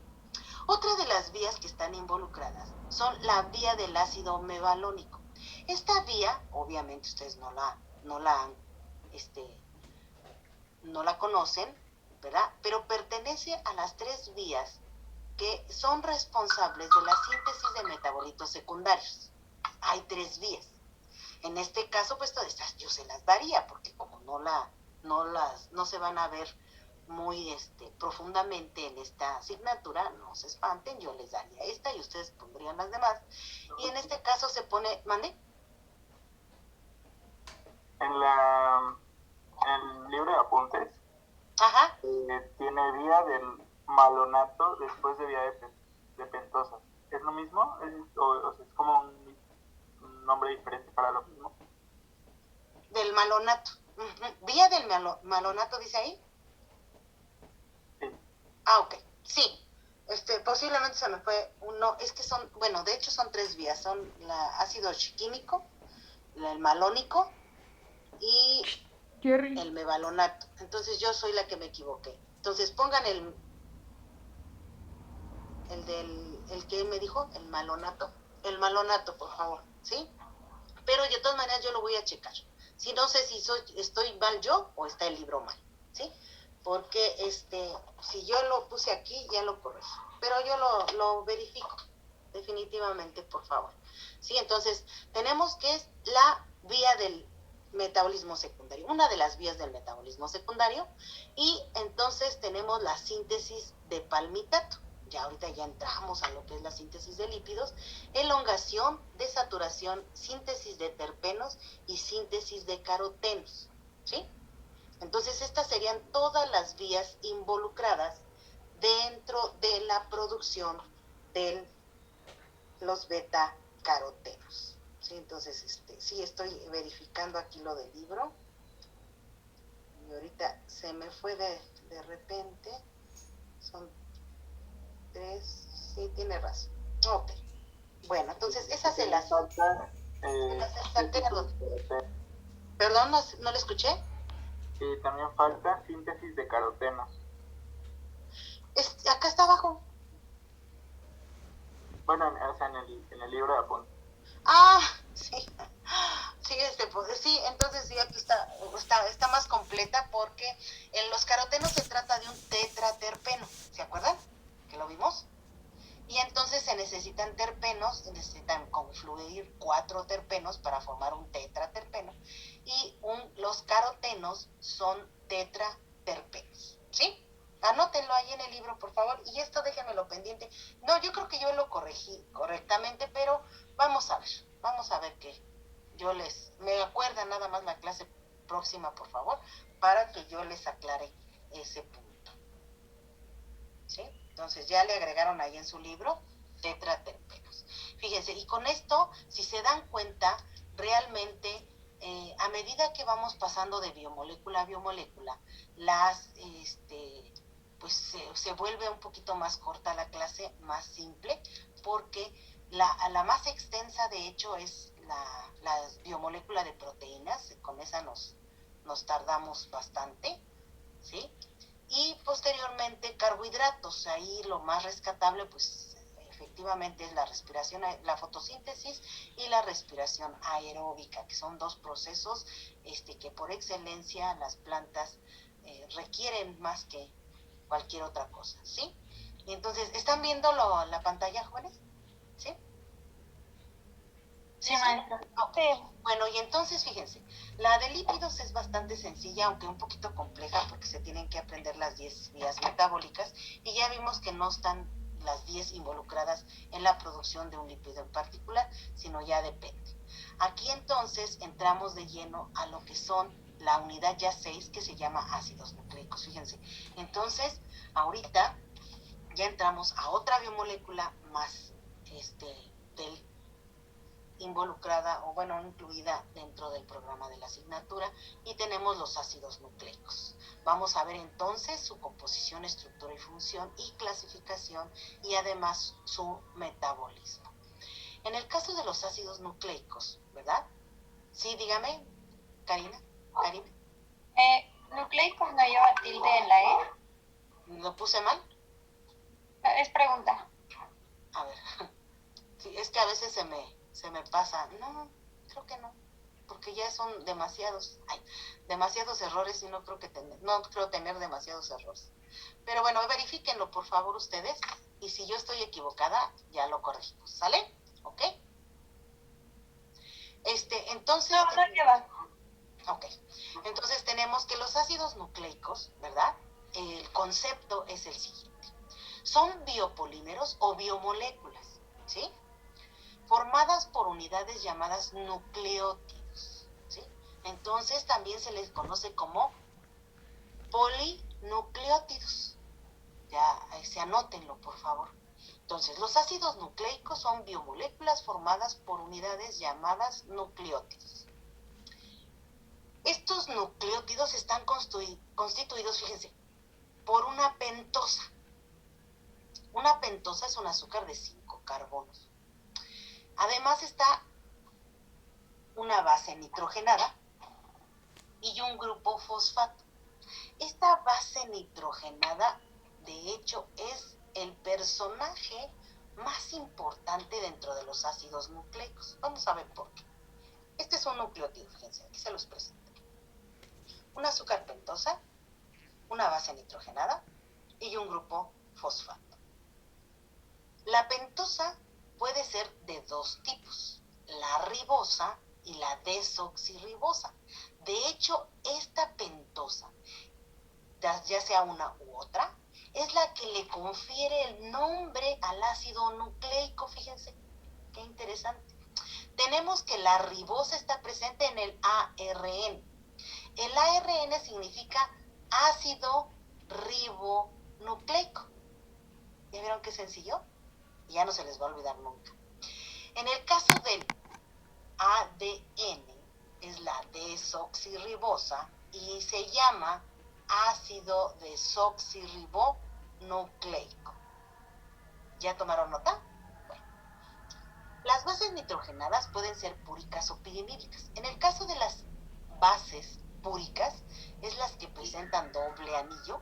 otra de las vías que están involucradas son la vía del ácido mevalónico. Esta vía, obviamente ustedes no la conocen, ¿verdad? Pero pertenece a las tres vías que son responsables de la síntesis de metabolitos secundarios. Hay tres vías. En este caso, pues todas estas yo se las daría, porque como no se van a ver muy profundamente en esta asignatura, no se espanten, yo les daría esta y ustedes pondrían las demás. Y en este caso se pone, ¿mande? En el libro de apuntes, ajá, tiene vía del malonato después de vía de pentosa. ¿Es lo mismo? ¿O es como un nombre diferente para lo mismo? Del malonato. Uh-huh. ¿Vía del malonato dice ahí? Sí. Ah, ok. Sí. Posiblemente se me fue uno. Es que son, bueno, de hecho son tres vías. Son el ácido chiquímico, el malónico y el mevalonato. Entonces yo soy la que me equivoqué. Entonces pongan el que me dijo, el malonato. el malonato, por favor, ¿sí? Pero de todas maneras yo lo voy a checar. Si no sé si estoy mal yo o está el libro mal, ¿sí? Porque si yo lo puse aquí, ya lo corrijo. Pero yo lo verifico, definitivamente, por favor. Sí, entonces, tenemos que es la vía del metabolismo secundario, una de las vías del metabolismo secundario, y entonces tenemos la síntesis de palmitato. Ya ahorita ya entramos a lo que es la síntesis de lípidos, elongación, desaturación, síntesis de terpenos y síntesis de carotenos, ¿sí? Entonces estas serían todas las vías involucradas dentro de la producción de los beta-carotenos, ¿sí? Entonces, sí estoy verificando aquí lo del libro, y ahorita se me fue de repente, son 3, sí, tiene razón. Ok. Bueno, entonces esas se las salté. Perdón, no le escuché. Y también falta síntesis de carotenos. Acá está abajo. Bueno, o sea, en el libro de apuntes. Ah, sí. Sí, sí, entonces sí, aquí está más completa porque en los carotenos se trata de un tetraterpeno, ¿se acuerdan? Que lo vimos. Y entonces se necesitan terpenos, se necesitan confluir 4 terpenos para formar un tetraterpeno. Y los carotenos son tetraterpenos, ¿sí? Anótenlo ahí en el libro, por favor. Y esto déjenmelo pendiente. No, yo creo que yo lo corregí correctamente, pero vamos a ver que me acuerdan nada más la clase próxima, por favor, para que yo les aclare ese punto. ¿Sí? Entonces ya le agregaron ahí en su libro tetraterpenos. Fíjense, y con esto, si se dan cuenta, realmente a medida que vamos pasando de biomolécula a biomolécula, pues se vuelve un poquito más corta la clase, más simple, porque la más extensa de hecho es la biomolécula de proteínas, con esa nos tardamos bastante, ¿sí? Y posteriormente carbohidratos, ahí lo más rescatable pues efectivamente es la respiración, la fotosíntesis y la respiración aeróbica, que son 2 procesos que por excelencia las plantas requieren más que cualquier otra cosa, ¿sí? Y entonces, ¿están viendo la pantalla, jóvenes? ¿Sí? Sí, maestra. Okay. Bueno, y entonces fíjense, la de lípidos es bastante sencilla, aunque un poquito compleja, porque se tienen que aprender las 10 vías metabólicas, y ya vimos que no están las 10 involucradas en la producción de un lípido en particular, sino ya depende. Aquí entonces entramos de lleno a lo que son la unidad ya 6, que se llama ácidos nucleicos, fíjense. Entonces, ahorita ya entramos a otra biomolécula más involucrada o bueno, incluida dentro del programa de la asignatura, y tenemos los ácidos nucleicos. Vamos a ver entonces su composición, estructura y función y clasificación, y además su metabolismo. En el caso de los ácidos nucleicos, ¿verdad? Sí, dígame, Karina. ¿Nucleicos no lleva tilde en la E? ¿Lo puse mal? Es pregunta. A ver, sí, es que a veces se me pasa. No, creo que no, porque ya son demasiados errores y no creo tener demasiados errores. Pero bueno, verifíquenlo por favor ustedes, y si yo estoy equivocada, ya lo corregimos, ¿sale? ¿Ok? Entonces... No lleva. Ok, entonces tenemos que los ácidos nucleicos, ¿verdad? El concepto es el siguiente. Son biopolímeros o biomoléculas, ¿sí? Formadas por unidades llamadas nucleótidos, ¿sí? Entonces también se les conoce como polinucleótidos. Ya, anótenlo, por favor. Entonces, los ácidos nucleicos son biomoléculas formadas por unidades llamadas nucleótidos. Estos nucleótidos están constituidos, fíjense, por una pentosa. Una pentosa es un azúcar de 5 carbonos. Además está una base nitrogenada y un grupo fosfato. Esta base nitrogenada, de hecho, es el personaje más importante dentro de los ácidos nucleicos. Vamos a ver por qué. Este es un nucleótido, fíjense, aquí se los presento. Un azúcar pentosa, una base nitrogenada y un grupo fosfato. La pentosa puede ser de dos tipos, la ribosa y la desoxirribosa. De hecho, esta pentosa, ya sea una u otra, es la que le confiere el nombre al ácido nucleico, fíjense, qué interesante. Tenemos que la ribosa está presente en el ARN. El ARN significa ácido ribonucleico. ¿Ya vieron qué sencillo? Y ya no se les va a olvidar nunca. En el caso del ADN, es la desoxirribosa y se llama ácido desoxirribonucleico. ¿Ya tomaron nota? Bueno. Las bases nitrogenadas pueden ser púricas o pirimídicas. En el caso de las bases púricas, es las que presentan doble anillo,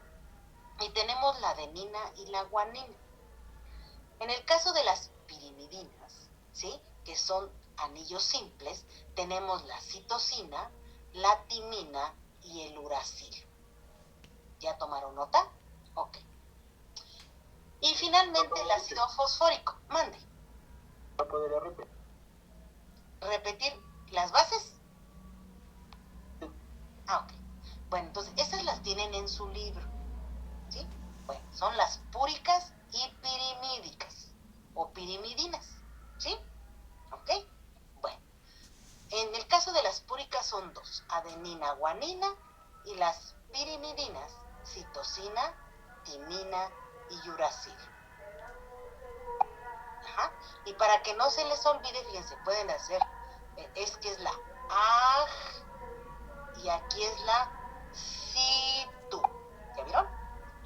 y tenemos la adenina y la guanina. En el caso de las pirimidinas, ¿sí?, que son anillos simples, tenemos la citosina, la timina y el uracilo. ¿Ya tomaron nota? Ok. Y finalmente el ácido fosfórico. Mande. ¿No podría repetir? ¿Repetir las bases? Ok. Bueno, entonces esas las tienen en su libro, ¿sí? Bueno, son las púricas y pirimídicas o pirimidinas, ¿sí? ¿Ok? Bueno, en el caso de las púricas son dos, adenina, guanina, y las pirimidinas, citosina, timina y uracilo. Ajá. Y para que no se les olvide, fíjense, pueden hacer, es que es la AG y aquí es la CITU. ¿Ya vieron?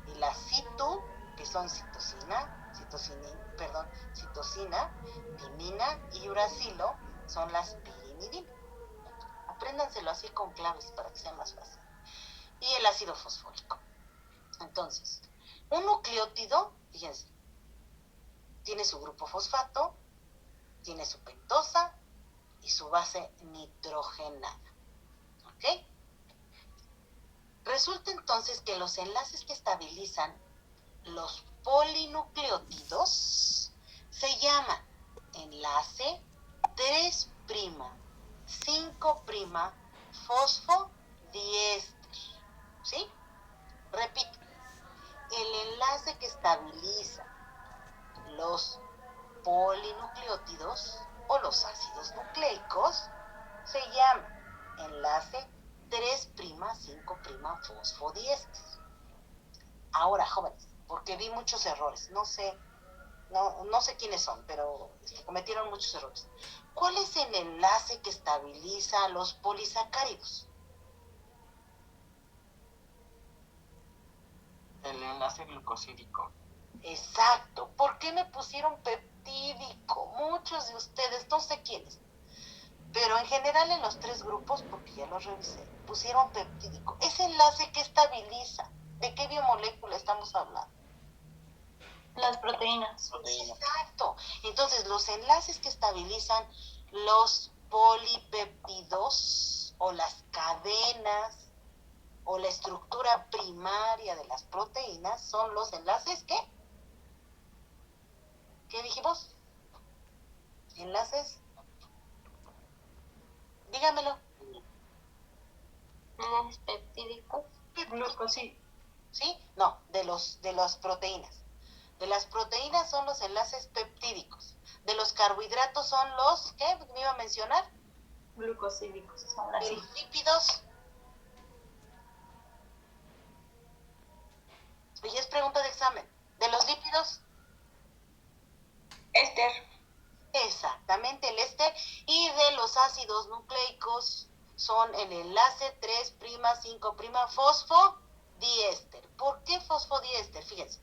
Y la CITU, que son citosina, timina y uracilo, son las pirimidinas. Apréndanselo así con claves para que sea más fácil. Y el ácido fosfórico. Entonces, un nucleótido, fíjense, tiene su grupo fosfato, tiene su pentosa y su base nitrogenada. ¿Ok? Resulta entonces que los enlaces que estabilizan los polinucleótidos se llaman enlace 3', 5' fosfodiéster. ¿Sí? Repito, el enlace que estabiliza los polinucleótidos o los ácidos nucleicos se llama enlace 3', 5' fosfodiéster. Ahora, jóvenes, porque vi muchos errores, no sé quiénes son, pero cometieron muchos errores. ¿Cuál es el enlace que estabiliza los polisacáridos? El enlace glucosídico. Exacto. ¿Por qué me pusieron peptídico? Muchos de ustedes, no sé quiénes, pero en general en los tres grupos, porque ya los revisé, pusieron peptídico. Ese enlace que estabiliza, ¿de qué biomolécula estamos hablando? Las proteínas. Exacto. Entonces, los enlaces que estabilizan los polipéptidos o las cadenas o la estructura primaria de las proteínas son los enlaces ¿qué? ¿Qué dijimos? ¿Enlaces? Dígamelo. Enlaces peptídicos. Glucosídicos. ¿Sí? No, de las proteínas. De las proteínas son los enlaces peptídicos. De los carbohidratos son los, ¿qué me iba a mencionar? Glucosídicos. De los lípidos. Y es pregunta de examen. ¿De los lípidos? Éster. Exactamente, el éster. Y de los ácidos nucleicos son el enlace 3', 5' fosfodiéster. ¿Por qué fosfodiéster? Fíjense.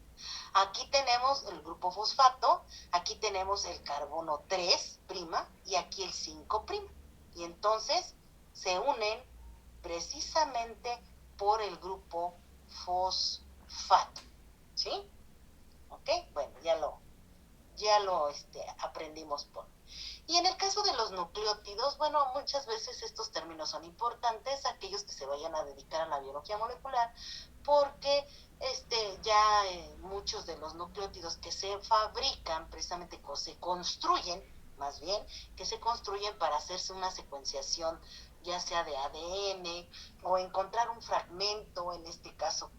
Aquí tenemos el grupo fosfato, aquí tenemos el carbono 3' y aquí el 5'. Y entonces se unen precisamente por el grupo fosfato. ¿Sí? ¿Ok? Bueno, ya lo aprendimos por. Y en el caso de los nucleótidos, bueno, muchas veces estos términos son importantes, aquellos que se vayan a dedicar a la biología molecular, porque ya muchos de los nucleótidos que se fabrican, precisamente se construyen, más bien, que se construyen para hacerse una secuenciación, ya sea de ADN, o encontrar un fragmento, en este caso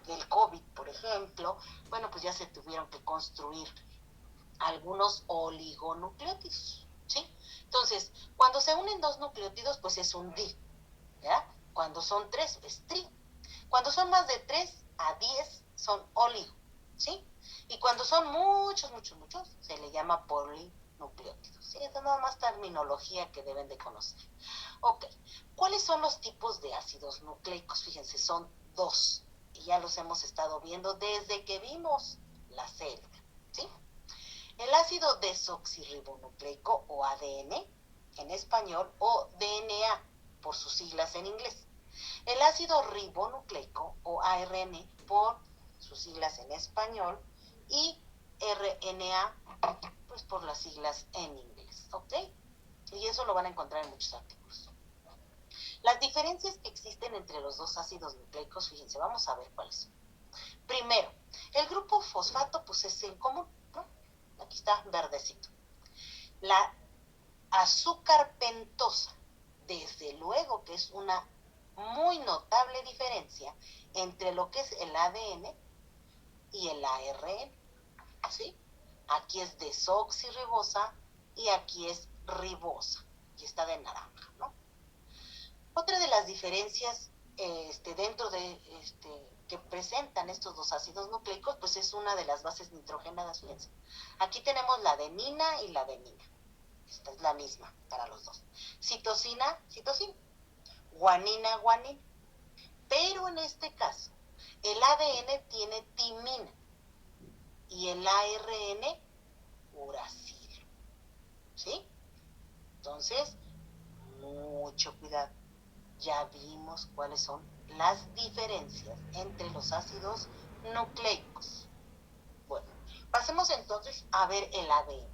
del COVID, por ejemplo, bueno, pues ya se tuvieron que construir algunos oligonucleótidos, ¿sí? Entonces, cuando se unen dos nucleótidos, pues es un di, ¿ya? Cuando son 3, es tri. Cuando son más de 3 a 10, son oligo, ¿sí? Y cuando son muchos, se le llama polinucleótidos, ¿sí? Esa es nada más terminología que deben de conocer. Ok, ¿cuáles son los tipos de ácidos nucleicos? Fíjense, son 2, y ya los hemos estado viendo desde que vimos la célula, ¿sí? El ácido desoxirribonucleico o ADN en español o DNA por sus siglas en inglés. El ácido ribonucleico o ARN por sus siglas en español y RNA pues por las siglas en inglés, ¿ok? Y eso lo van a encontrar en muchos artículos. Las diferencias que existen entre los dos ácidos nucleicos, fíjense, vamos a ver cuáles son. Primero, el grupo fosfato pues es en común, ¿no? Aquí está verdecito. La azúcar pentosa, desde luego que es una muy notable diferencia entre lo que es el ADN y el ARN, ¿sí? Aquí es desoxirribosa y aquí es ribosa, y está de naranja, ¿no? Otra de las diferencias dentro de que presentan estos dos ácidos nucleicos, pues es una de las bases nitrogenadas, fíjense. Aquí tenemos la adenina y la adenina. Esta es la misma para los dos. Citosina, citosina. Guanina, guanina. Pero en este caso, el ADN tiene timina y el ARN uracilo, ¿sí? Entonces, mucho cuidado. Ya vimos cuáles son las diferencias entre los ácidos nucleicos. Bueno, pasemos entonces a ver el ADN.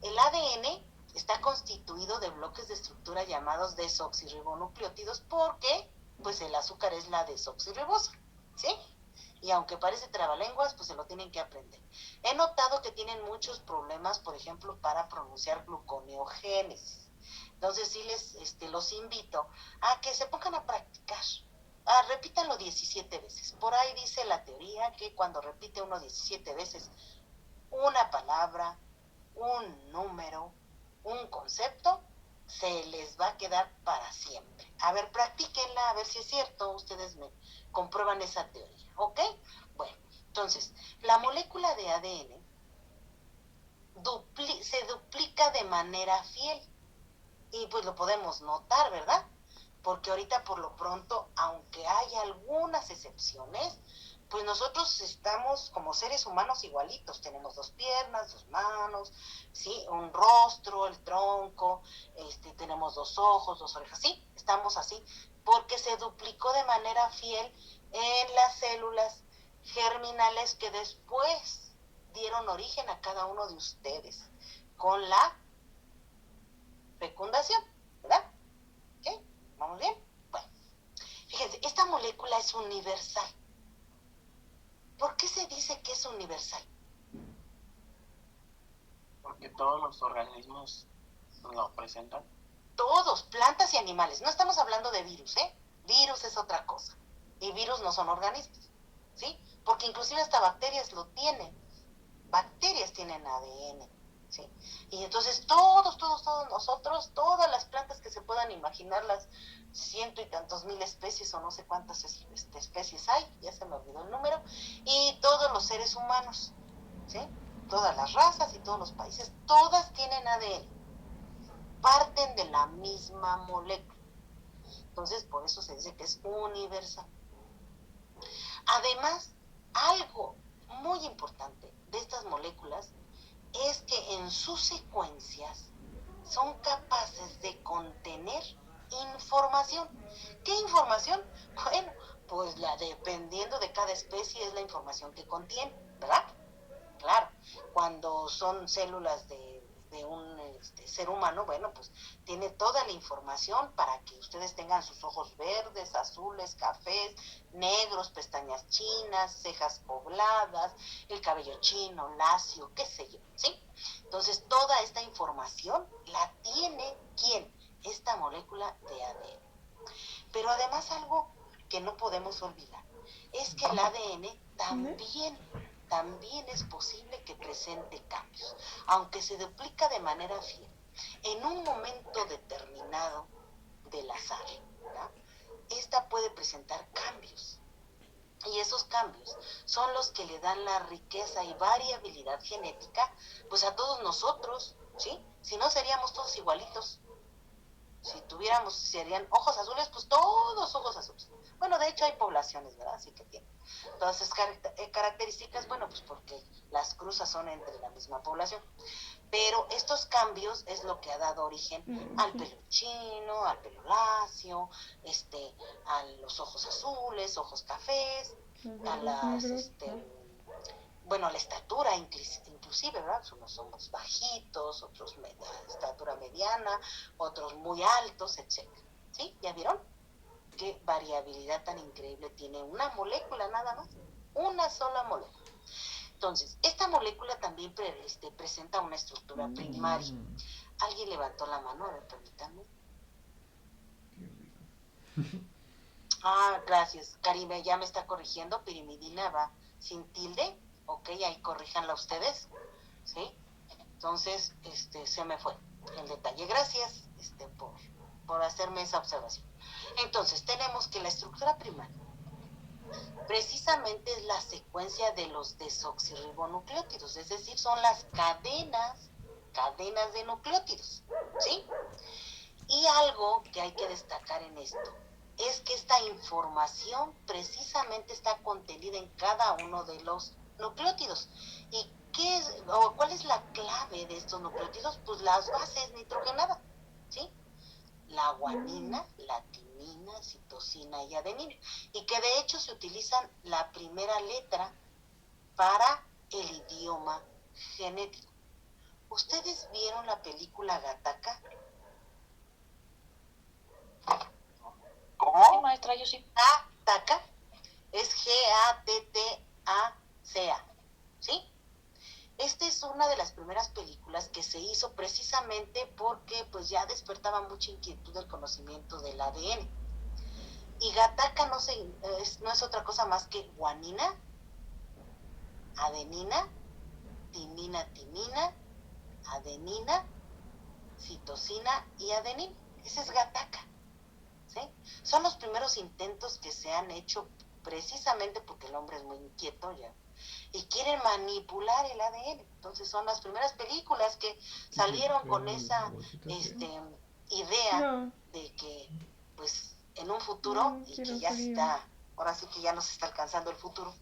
El ADN está constituido de bloques de estructura llamados desoxirribonucleótidos porque pues el azúcar es la desoxirribosa, ¿sí? Y aunque parece trabalenguas, pues se lo tienen que aprender. He notado que tienen muchos problemas, por ejemplo, para pronunciar gluconeogénesis. Entonces sí los invito a que se pongan a practicar. Repítanlo 17 veces. Por ahí dice la teoría que cuando repite uno 17 veces una palabra, un número, un concepto, se les va a quedar para siempre. A ver, practíquenla, a ver si es cierto, ustedes me comprueban esa teoría, ¿ok? Bueno, entonces, la molécula de ADN se duplica de manera fiel. Y pues lo podemos notar, ¿verdad? Porque ahorita por lo pronto, aunque hay algunas excepciones, pues nosotros estamos como seres humanos igualitos. Tenemos 2 piernas, 2 manos, ¿sí? Un rostro, el tronco, tenemos 2 ojos, 2 orejas, ¿sí? Estamos así, porque se duplicó de manera fiel en las células germinales que después dieron origen a cada uno de ustedes con la fecundación, ¿verdad? ¿Ok? ¿Vamos bien? Bueno, fíjense, esta molécula es universal. ¿Por qué se dice que es universal? Porque todos los organismos lo presentan. Todos, plantas y animales. No estamos hablando de virus, ¿eh? Virus es otra cosa. Y virus no son organismos, ¿sí? Porque inclusive hasta bacterias lo tienen. Bacterias tienen ADN, ¿sí? Y entonces todos nosotros, todas las plantas que se puedan imaginar, las 100 y tantos mil especies o no sé cuántas especies hay, ya se me olvidó el número, y todos los seres humanos, ¿sí? Todas las razas y todos los países, todas tienen ADN, parten de la misma molécula. Entonces, por eso se dice que es universal. Además, algo muy importante de estas moléculas es que en sus secuencias son capaces de contener información. ¿Qué información? Bueno, pues dependiendo de cada especie es la información que contiene, ¿verdad? claro, cuando son células de un ser humano, bueno, pues tiene toda la información para que ustedes tengan sus ojos verdes, azules, cafés, negros, pestañas chinas, cejas pobladas, el cabello chino, lacio, qué sé yo, ¿sí? Entonces, toda esta información la tiene, ¿quién? Esta molécula de ADN. Pero además algo que no podemos olvidar es que el ADN también es posible que presente cambios, aunque se duplica de manera fiel. En un momento determinado del azar, ¿verdad? Esta puede presentar cambios. Y esos cambios son los que le dan la riqueza y variabilidad genética pues a todos nosotros, ¿sí? Si no seríamos todos igualitos. Si tuviéramos, serían ojos azules, pues todos ojos azules. Bueno, de hecho hay poblaciones, ¿verdad? Así que tienen todas esas características, bueno, pues porque las cruzas son entre la misma población. Pero estos cambios es lo que ha dado origen al pelo chino, al pelo lacio, a los ojos azules, ojos cafés, a las, bueno, la estatura inclusive, ¿verdad? Unos somos bajitos, otros estatura mediana, otros muy altos, etc. ¿Sí? ¿Ya vieron? Qué variabilidad tan increíble tiene una molécula nada más, una sola molécula. Entonces, esta molécula también presenta una estructura primaria. ¿Alguien levantó la mano? A ver, permítanme. Gracias. Karime ya me está corrigiendo. Pirimidina va sin tilde. Ok, ahí corríjanla ustedes. ¿Sí? Entonces, se me fue el detalle. Gracias por hacerme esa observación. Entonces, tenemos que la estructura primaria precisamente es la secuencia de los desoxirribonucleótidos, es decir, son las cadenas de nucleótidos, ¿sí? Y algo que hay que destacar en esto es que esta información precisamente está contenida en cada uno de los nucleótidos. ¿Y cuál es la clave de estos nucleótidos? Pues las bases nitrogenadas, ¿sí? La guanina, la timina, citosina y adenina, y que de hecho se utilizan la primera letra para el idioma genético. ¿Ustedes vieron la película Gattaca? ¿Cómo? Sí, maestra, yo sí. Gattaca es Gattaca, ¿sí? Esta es una de las primeras películas que se hizo precisamente porque pues ya despertaba mucha inquietud del conocimiento del ADN. Y Gattaca no es otra cosa más que guanina, adenina, timina, adenina, citosina y adenina. Ese es Gattaca, ¿sí? Son los primeros intentos que se han hecho precisamente porque el hombre es muy inquieto ya y quieren manipular el ADN. Entonces son las primeras películas que salieron con esa idea de que pues en un futuro, y que ya está, ahora sí que ya nos está alcanzando el futuro,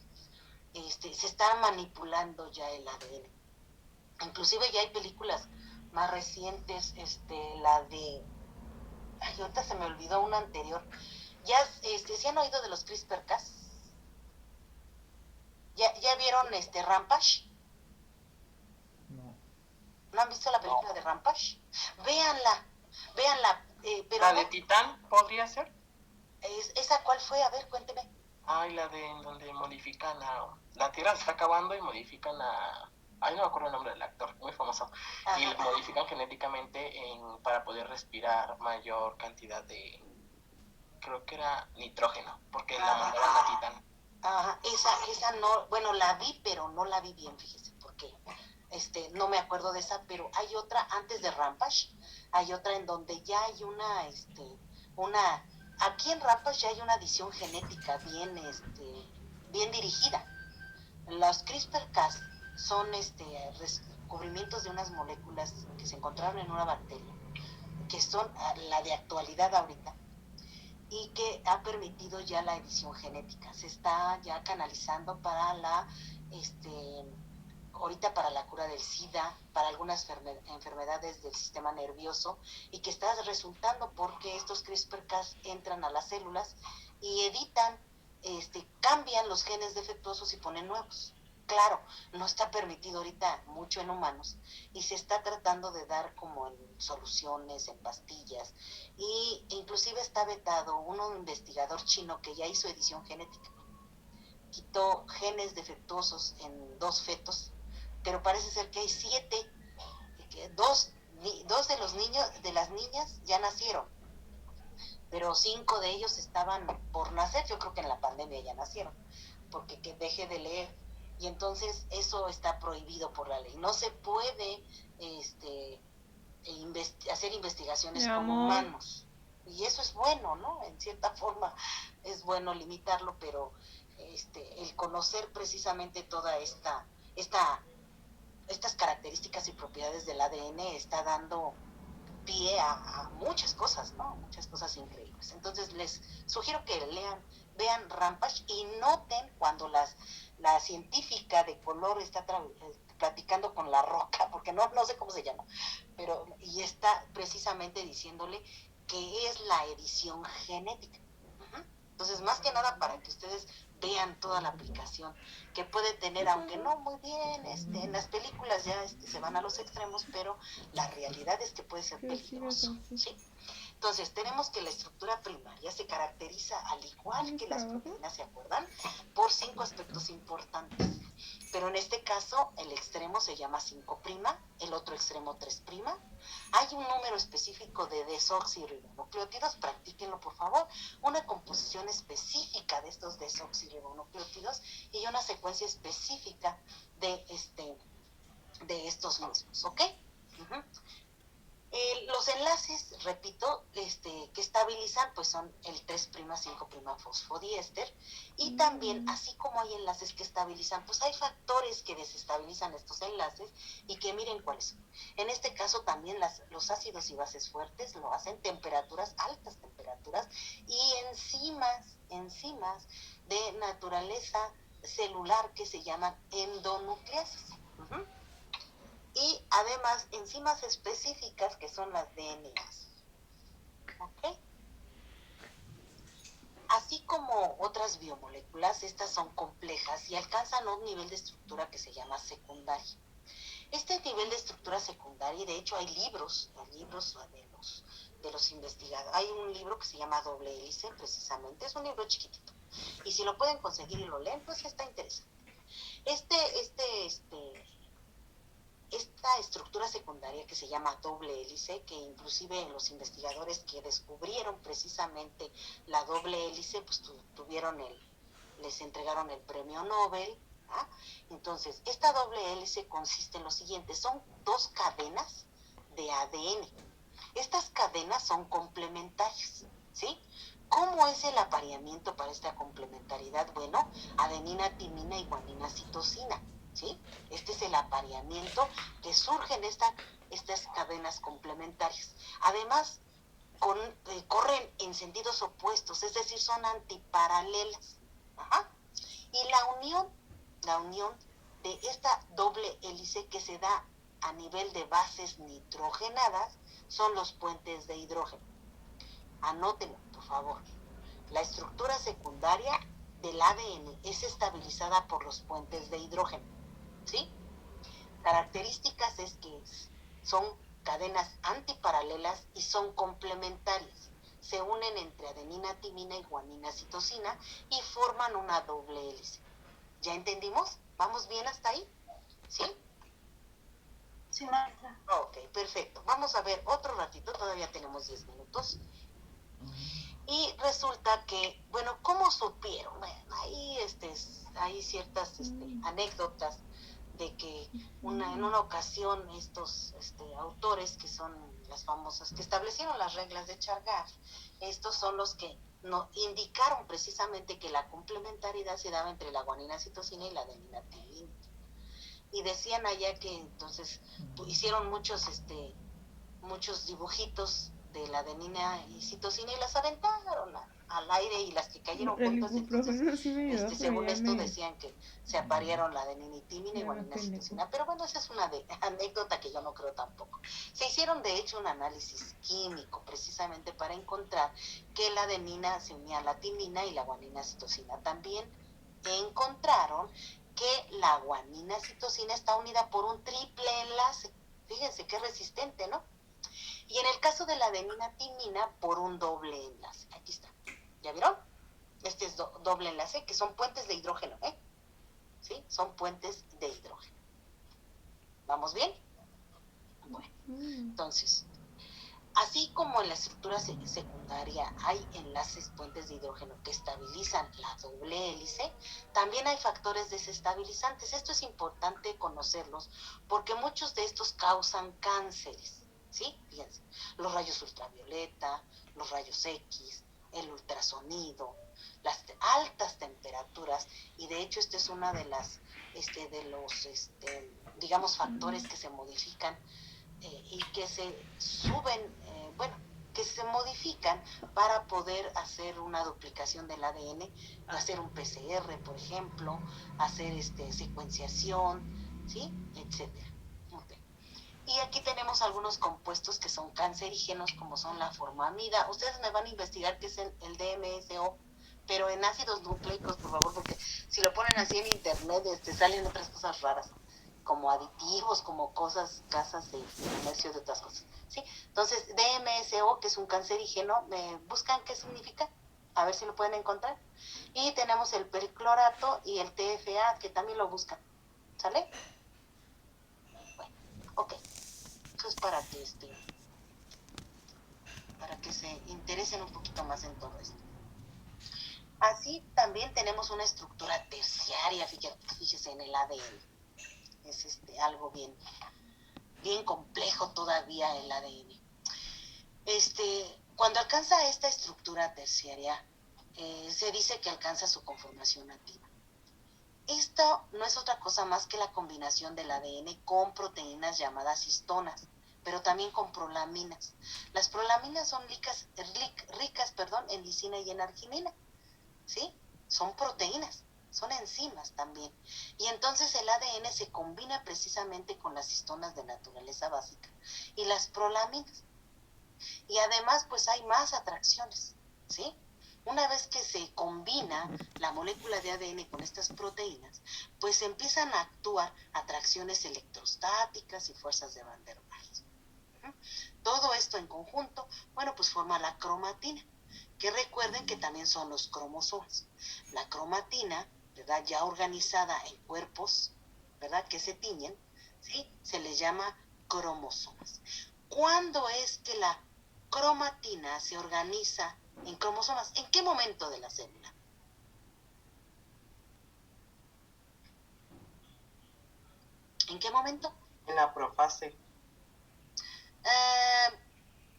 se está manipulando ya el ADN. Inclusive ya hay películas más recientes, la de, ahorita se me olvidó una anterior, ya, ¿se han oído de los CRISPR-Cas? ¿Ya vieron Rampage? ¿No han visto la película de Rampage? Véanla, pero ¿La de Titán podría ser? ¿Esa cuál fue? A ver, cuénteme. Ay, la de donde modifican la Tierra se está acabando y modifican ay, no me acuerdo el nombre del actor, muy famoso. Ajá. Y lo modifican genéticamente para poder respirar mayor cantidad de, creo que era nitrógeno, porque la mandaron a Titán. Ajá, esa no, bueno, la vi, pero no la vi bien, fíjese, porque no me acuerdo de esa, pero hay otra antes de Rampage, hay otra en donde ya hay aquí en Rampage ya hay una adición genética bien dirigida. Los CRISPR-Cas son descubrimientos de unas moléculas que se encontraron en una bacteria, que son la de actualidad ahorita, y que ha permitido ya la edición genética. Se está ya canalizando para ahorita para la cura del SIDA, para algunas enfermedades del sistema nervioso, y que está resultando porque estos CRISPR-Cas entran a las células y editan, cambian los genes defectuosos y ponen nuevos. claro, no está permitido ahorita mucho en humanos y se está tratando de dar como en soluciones, en pastillas, y inclusive está vetado un investigador chino que ya hizo edición genética. Quitó genes defectuosos en 2 fetos, pero parece ser que hay 7, que dos de los niños, de las niñas ya nacieron, pero 5 de ellos estaban por nacer. Yo creo que en la pandemia ya nacieron, porque que dejé de leer, y entonces eso está prohibido por la ley. No se puede hacer investigaciones como humanos, y eso es bueno, ¿no? En cierta forma es bueno limitarlo, pero el conocer precisamente toda estas características y propiedades del ADN está dando pie a muchas cosas, ¿no? Muchas cosas increíbles. Entonces les sugiero que vean Rampage y noten cuando la científica de color está platicando con La Roca, porque no sé cómo se llama, pero y está precisamente diciéndole que es la edición genética. Entonces, más que nada para que ustedes vean toda la aplicación que puede tener, aunque no muy bien, en las películas ya se van a los extremos, pero la realidad es que puede ser peligroso, ¿sí? Entonces, tenemos que la estructura primaria se caracteriza, al igual que las proteínas, ¿se acuerdan? Por 5 aspectos importantes. Pero en este caso, el extremo se llama 5', el otro extremo 3'. Hay un número específico de desoxirribonucleótidos, practíquenlo por favor, una composición específica de estos desoxirribonucleótidos y una secuencia específica de estos mismos, ¿ok? Los enlaces, repito, que estabilizan, pues son el 3', 5' fosfodiéster, y también, así como hay enlaces que estabilizan, pues hay factores que desestabilizan estos enlaces y que miren cuáles son. En este caso también los ácidos y bases fuertes lo hacen, altas temperaturas, y enzimas de naturaleza celular que se llaman endonucleases. Y además enzimas específicas que son las DNAs. ¿Ok? Así como otras biomoléculas, estas son complejas y alcanzan un nivel de estructura que se llama secundaria. Este nivel de estructura secundaria, de hecho hay libros de los investigadores. Hay un libro que se llama Doble Hélice, precisamente, es un libro chiquitito. Y si lo pueden conseguir y lo leen, pues está interesante. Esta estructura secundaria que se llama doble hélice, que inclusive los investigadores que descubrieron precisamente la doble hélice, pues les entregaron el premio Nobel. Entonces, esta doble hélice consiste en lo siguiente: son 2 cadenas de ADN. Estas cadenas son complementarias, ¿sí? ¿Cómo es el apareamiento para esta complementariedad? Bueno, adenina, timina y guanina, citosina, ¿sí? Este es el apareamiento que surge en estas cadenas complementarias. Además, corren en sentidos opuestos, es decir, son antiparalelas. Y la unión de esta doble hélice que se da a nivel de bases nitrogenadas son los puentes de hidrógeno. Anótenlo, por favor. La estructura secundaria del ADN es estabilizada por los puentes de hidrógeno, ¿sí? Características es que son cadenas antiparalelas y son complementarias. Se unen entre adenina, timina y guanina, citosina y forman una doble hélice. ¿Ya entendimos? ¿Vamos bien hasta ahí? ¿Sí? Sí, maestra. Ok, perfecto. Vamos a ver otro ratito, todavía tenemos 10 minutos. Y resulta que, bueno, ¿cómo supieron? Bueno, ahí hay ciertas anécdotas de que en una ocasión estos autores, que son las famosas, que establecieron las reglas de Chargaff, estos son los que indicaron precisamente que la complementariedad se daba entre la guanina, citosina y la adenina, timina. Y decían allá que entonces hicieron muchos dibujitos de la adenina y citosina y las aventaron al aire, y las que cayeron juntas, entonces, según esto decían que se aparearon la adenina y timina y guanina, citosina. Pero bueno, esa es una anécdota que yo no creo tampoco. Se hicieron de hecho un análisis químico precisamente para encontrar que la adenina se unía a la timina y la guanina, citosina también. Encontraron que la guanina citosina está unida por un triple enlace. Fíjense qué resistente, ¿no? Y en el caso de la adenina timina, por un doble enlace. Aquí está. ¿Ya vieron? Este es doble enlace, que son puentes de hidrógeno, ¿eh? ¿Sí? Son puentes de hidrógeno. ¿Vamos bien? Bueno, entonces, así como en la estructura secundaria hay enlaces puentes de hidrógeno que estabilizan la doble hélice, también hay factores desestabilizantes. Esto es importante conocerlos porque muchos de estos causan cánceres, ¿sí? Fíjense, los rayos ultravioleta, los rayos X, el ultrasonido, las altas temperaturas, y de hecho este es una de las, digamos, factores que se modifican y que se suben, que se modifican para poder hacer una duplicación del ADN, hacer un PCR, por ejemplo, hacer secuenciación, ¿sí? Etcétera. Okay. Y aquí tenemos algunos compuestos que son cancerígenos, como son la formamida. Ustedes me van a investigar qué es el DMSO, pero en ácidos nucleicos, por favor, porque si lo ponen así en internet, salen otras cosas raras, como aditivos, como casas de comercio de otras cosas, ¿sí? Entonces, DMSO, que es un cancerígeno, ¿me buscan qué significa? A ver si lo pueden encontrar. Y tenemos el perclorato y el TFA, que también lo buscan, ¿sale? Bueno, ok. Eso es para que se interesen un poquito más en todo esto. Así también tenemos una estructura terciaria, fíjese, en el ADN. Es algo bien complejo todavía el ADN. Cuando alcanza esta estructura terciaria, se dice que alcanza su conformación nativa. Esto no es otra cosa más que la combinación del ADN con proteínas llamadas histonas, pero también con prolaminas. Las prolaminas son ricas en lisina y en arginina, ¿sí? Son proteínas, son enzimas también. Y entonces el ADN se combina precisamente con las histonas de naturaleza básica y las prolaminas. Y además, pues hay más atracciones, ¿sí? Una vez que se combina la molécula de ADN con estas proteínas, pues empiezan a actuar atracciones electrostáticas y fuerzas de Van der Waals. Todo esto en conjunto, bueno, pues forma la cromatina, que recuerden que también son los cromosomas. La cromatina, ¿verdad?, ya organizada en cuerpos, ¿verdad?, que se tiñen, ¿sí?, se les llama cromosomas. ¿Cuándo es que la cromatina se organiza en cromosomas? ¿En qué momento de la célula? ¿En qué momento? En la profase.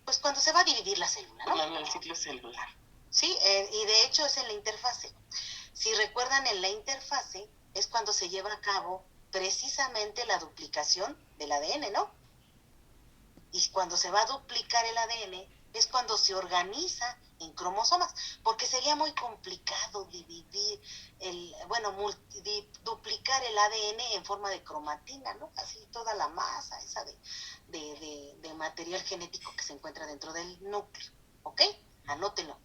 Pues cuando se va a dividir la célula, ¿no? En el ciclo celular. Sí, y de hecho es en la interfase. Si recuerdan, en la interfase es cuando se lleva a cabo precisamente la duplicación del ADN, ¿no? Y cuando se va a duplicar el ADN es cuando se organiza en cromosomas, porque sería muy complicado dividir duplicar el ADN en forma de cromatina, ¿no? Así toda la masa esa de material genético que se encuentra dentro del núcleo, ¿ok? Anótenlo,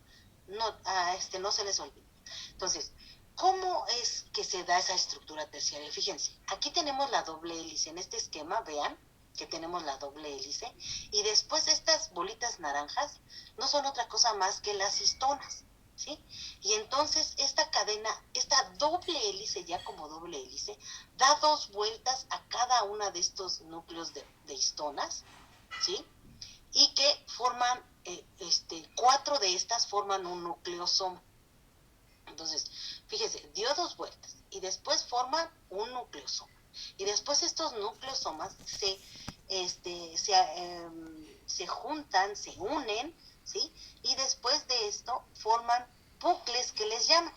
no se les olvide. Entonces, ¿cómo es que se da esa estructura terciaria? Fíjense, aquí tenemos la doble hélice, en este esquema, vean que tenemos la doble hélice, y después estas bolitas naranjas no son otra cosa más que las histonas, ¿sí? Y entonces esta cadena, esta doble hélice, ya como doble hélice, da 2 vueltas a cada una de estos núcleos de histonas, ¿sí? Y que forman, 4 de estas forman un nucleosoma. Entonces, fíjese, dio 2 vueltas y después forman un nucleosoma. Y después estos nucleosomas se juntan, se unen, ¿sí? Y después de esto forman bucles que les llaman.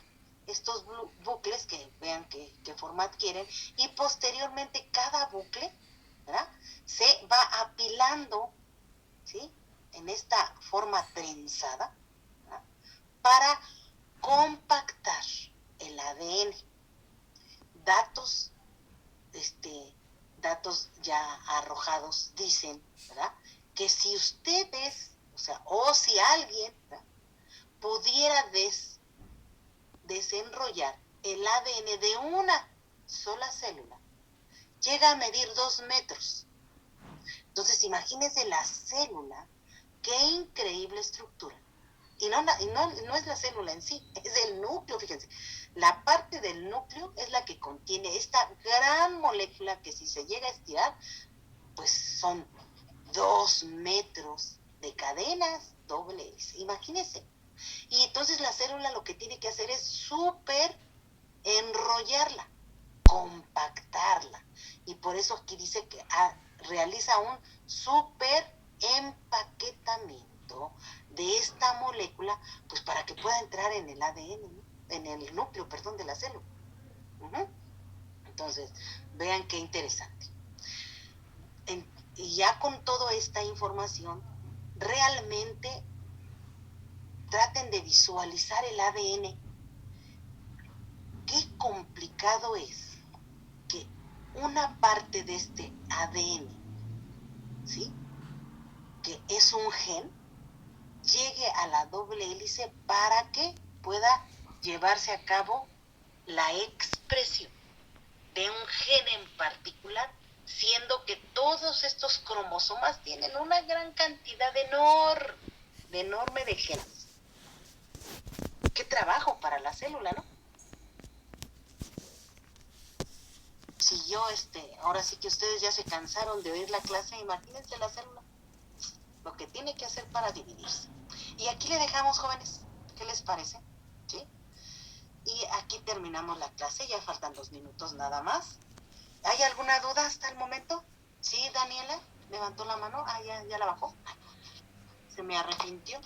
Estos bucles que vean qué forma adquieren, y posteriormente cada bucle, ¿verdad?, se va apilando, ¿sí?, en esta forma trenzada, ¿verdad?, para compactar el ADN. Datos ya arrojados dicen, ¿verdad?, que si ustedes, o si alguien, ¿verdad?, pudiera desenrollar el ADN de una sola célula llega a medir 2 metros. Entonces, imagínense la célula, qué increíble estructura. Y no es la célula en sí, es el núcleo, fíjense. La parte del núcleo es la que contiene esta gran molécula que si se llega a estirar, pues son 2 metros de cadenas doble hélice. Imagínense. Y entonces la célula lo que tiene que hacer es súper enrollarla, compactarla. Y por eso aquí dice que realiza un súper empaquetamiento de esta molécula, pues para que pueda entrar en el ADN, ¿no? En el núcleo, perdón, de la célula. Entonces, vean qué interesante. Y ya con toda esta información, realmente traten de visualizar el ADN. Qué complicado es que una parte de este ADN, ¿sí?, que es un gen, llegue a la doble hélice para que pueda llevarse a cabo la expresión de un gen en particular, siendo que todos estos cromosomas tienen una gran cantidad enorme de genes. Qué trabajo para la célula, ¿no? Si yo, ahora sí que ustedes ya se cansaron de oír la clase, imagínense la célula, lo que tiene que hacer para dividirse. Y aquí le dejamos, jóvenes, ¿qué les parece? ¿Sí? Y aquí terminamos la clase, ya faltan 2 minutos nada más. ¿Hay alguna duda hasta el momento? Sí, Daniela, levantó la mano, ya la bajó. Se me arrepintió.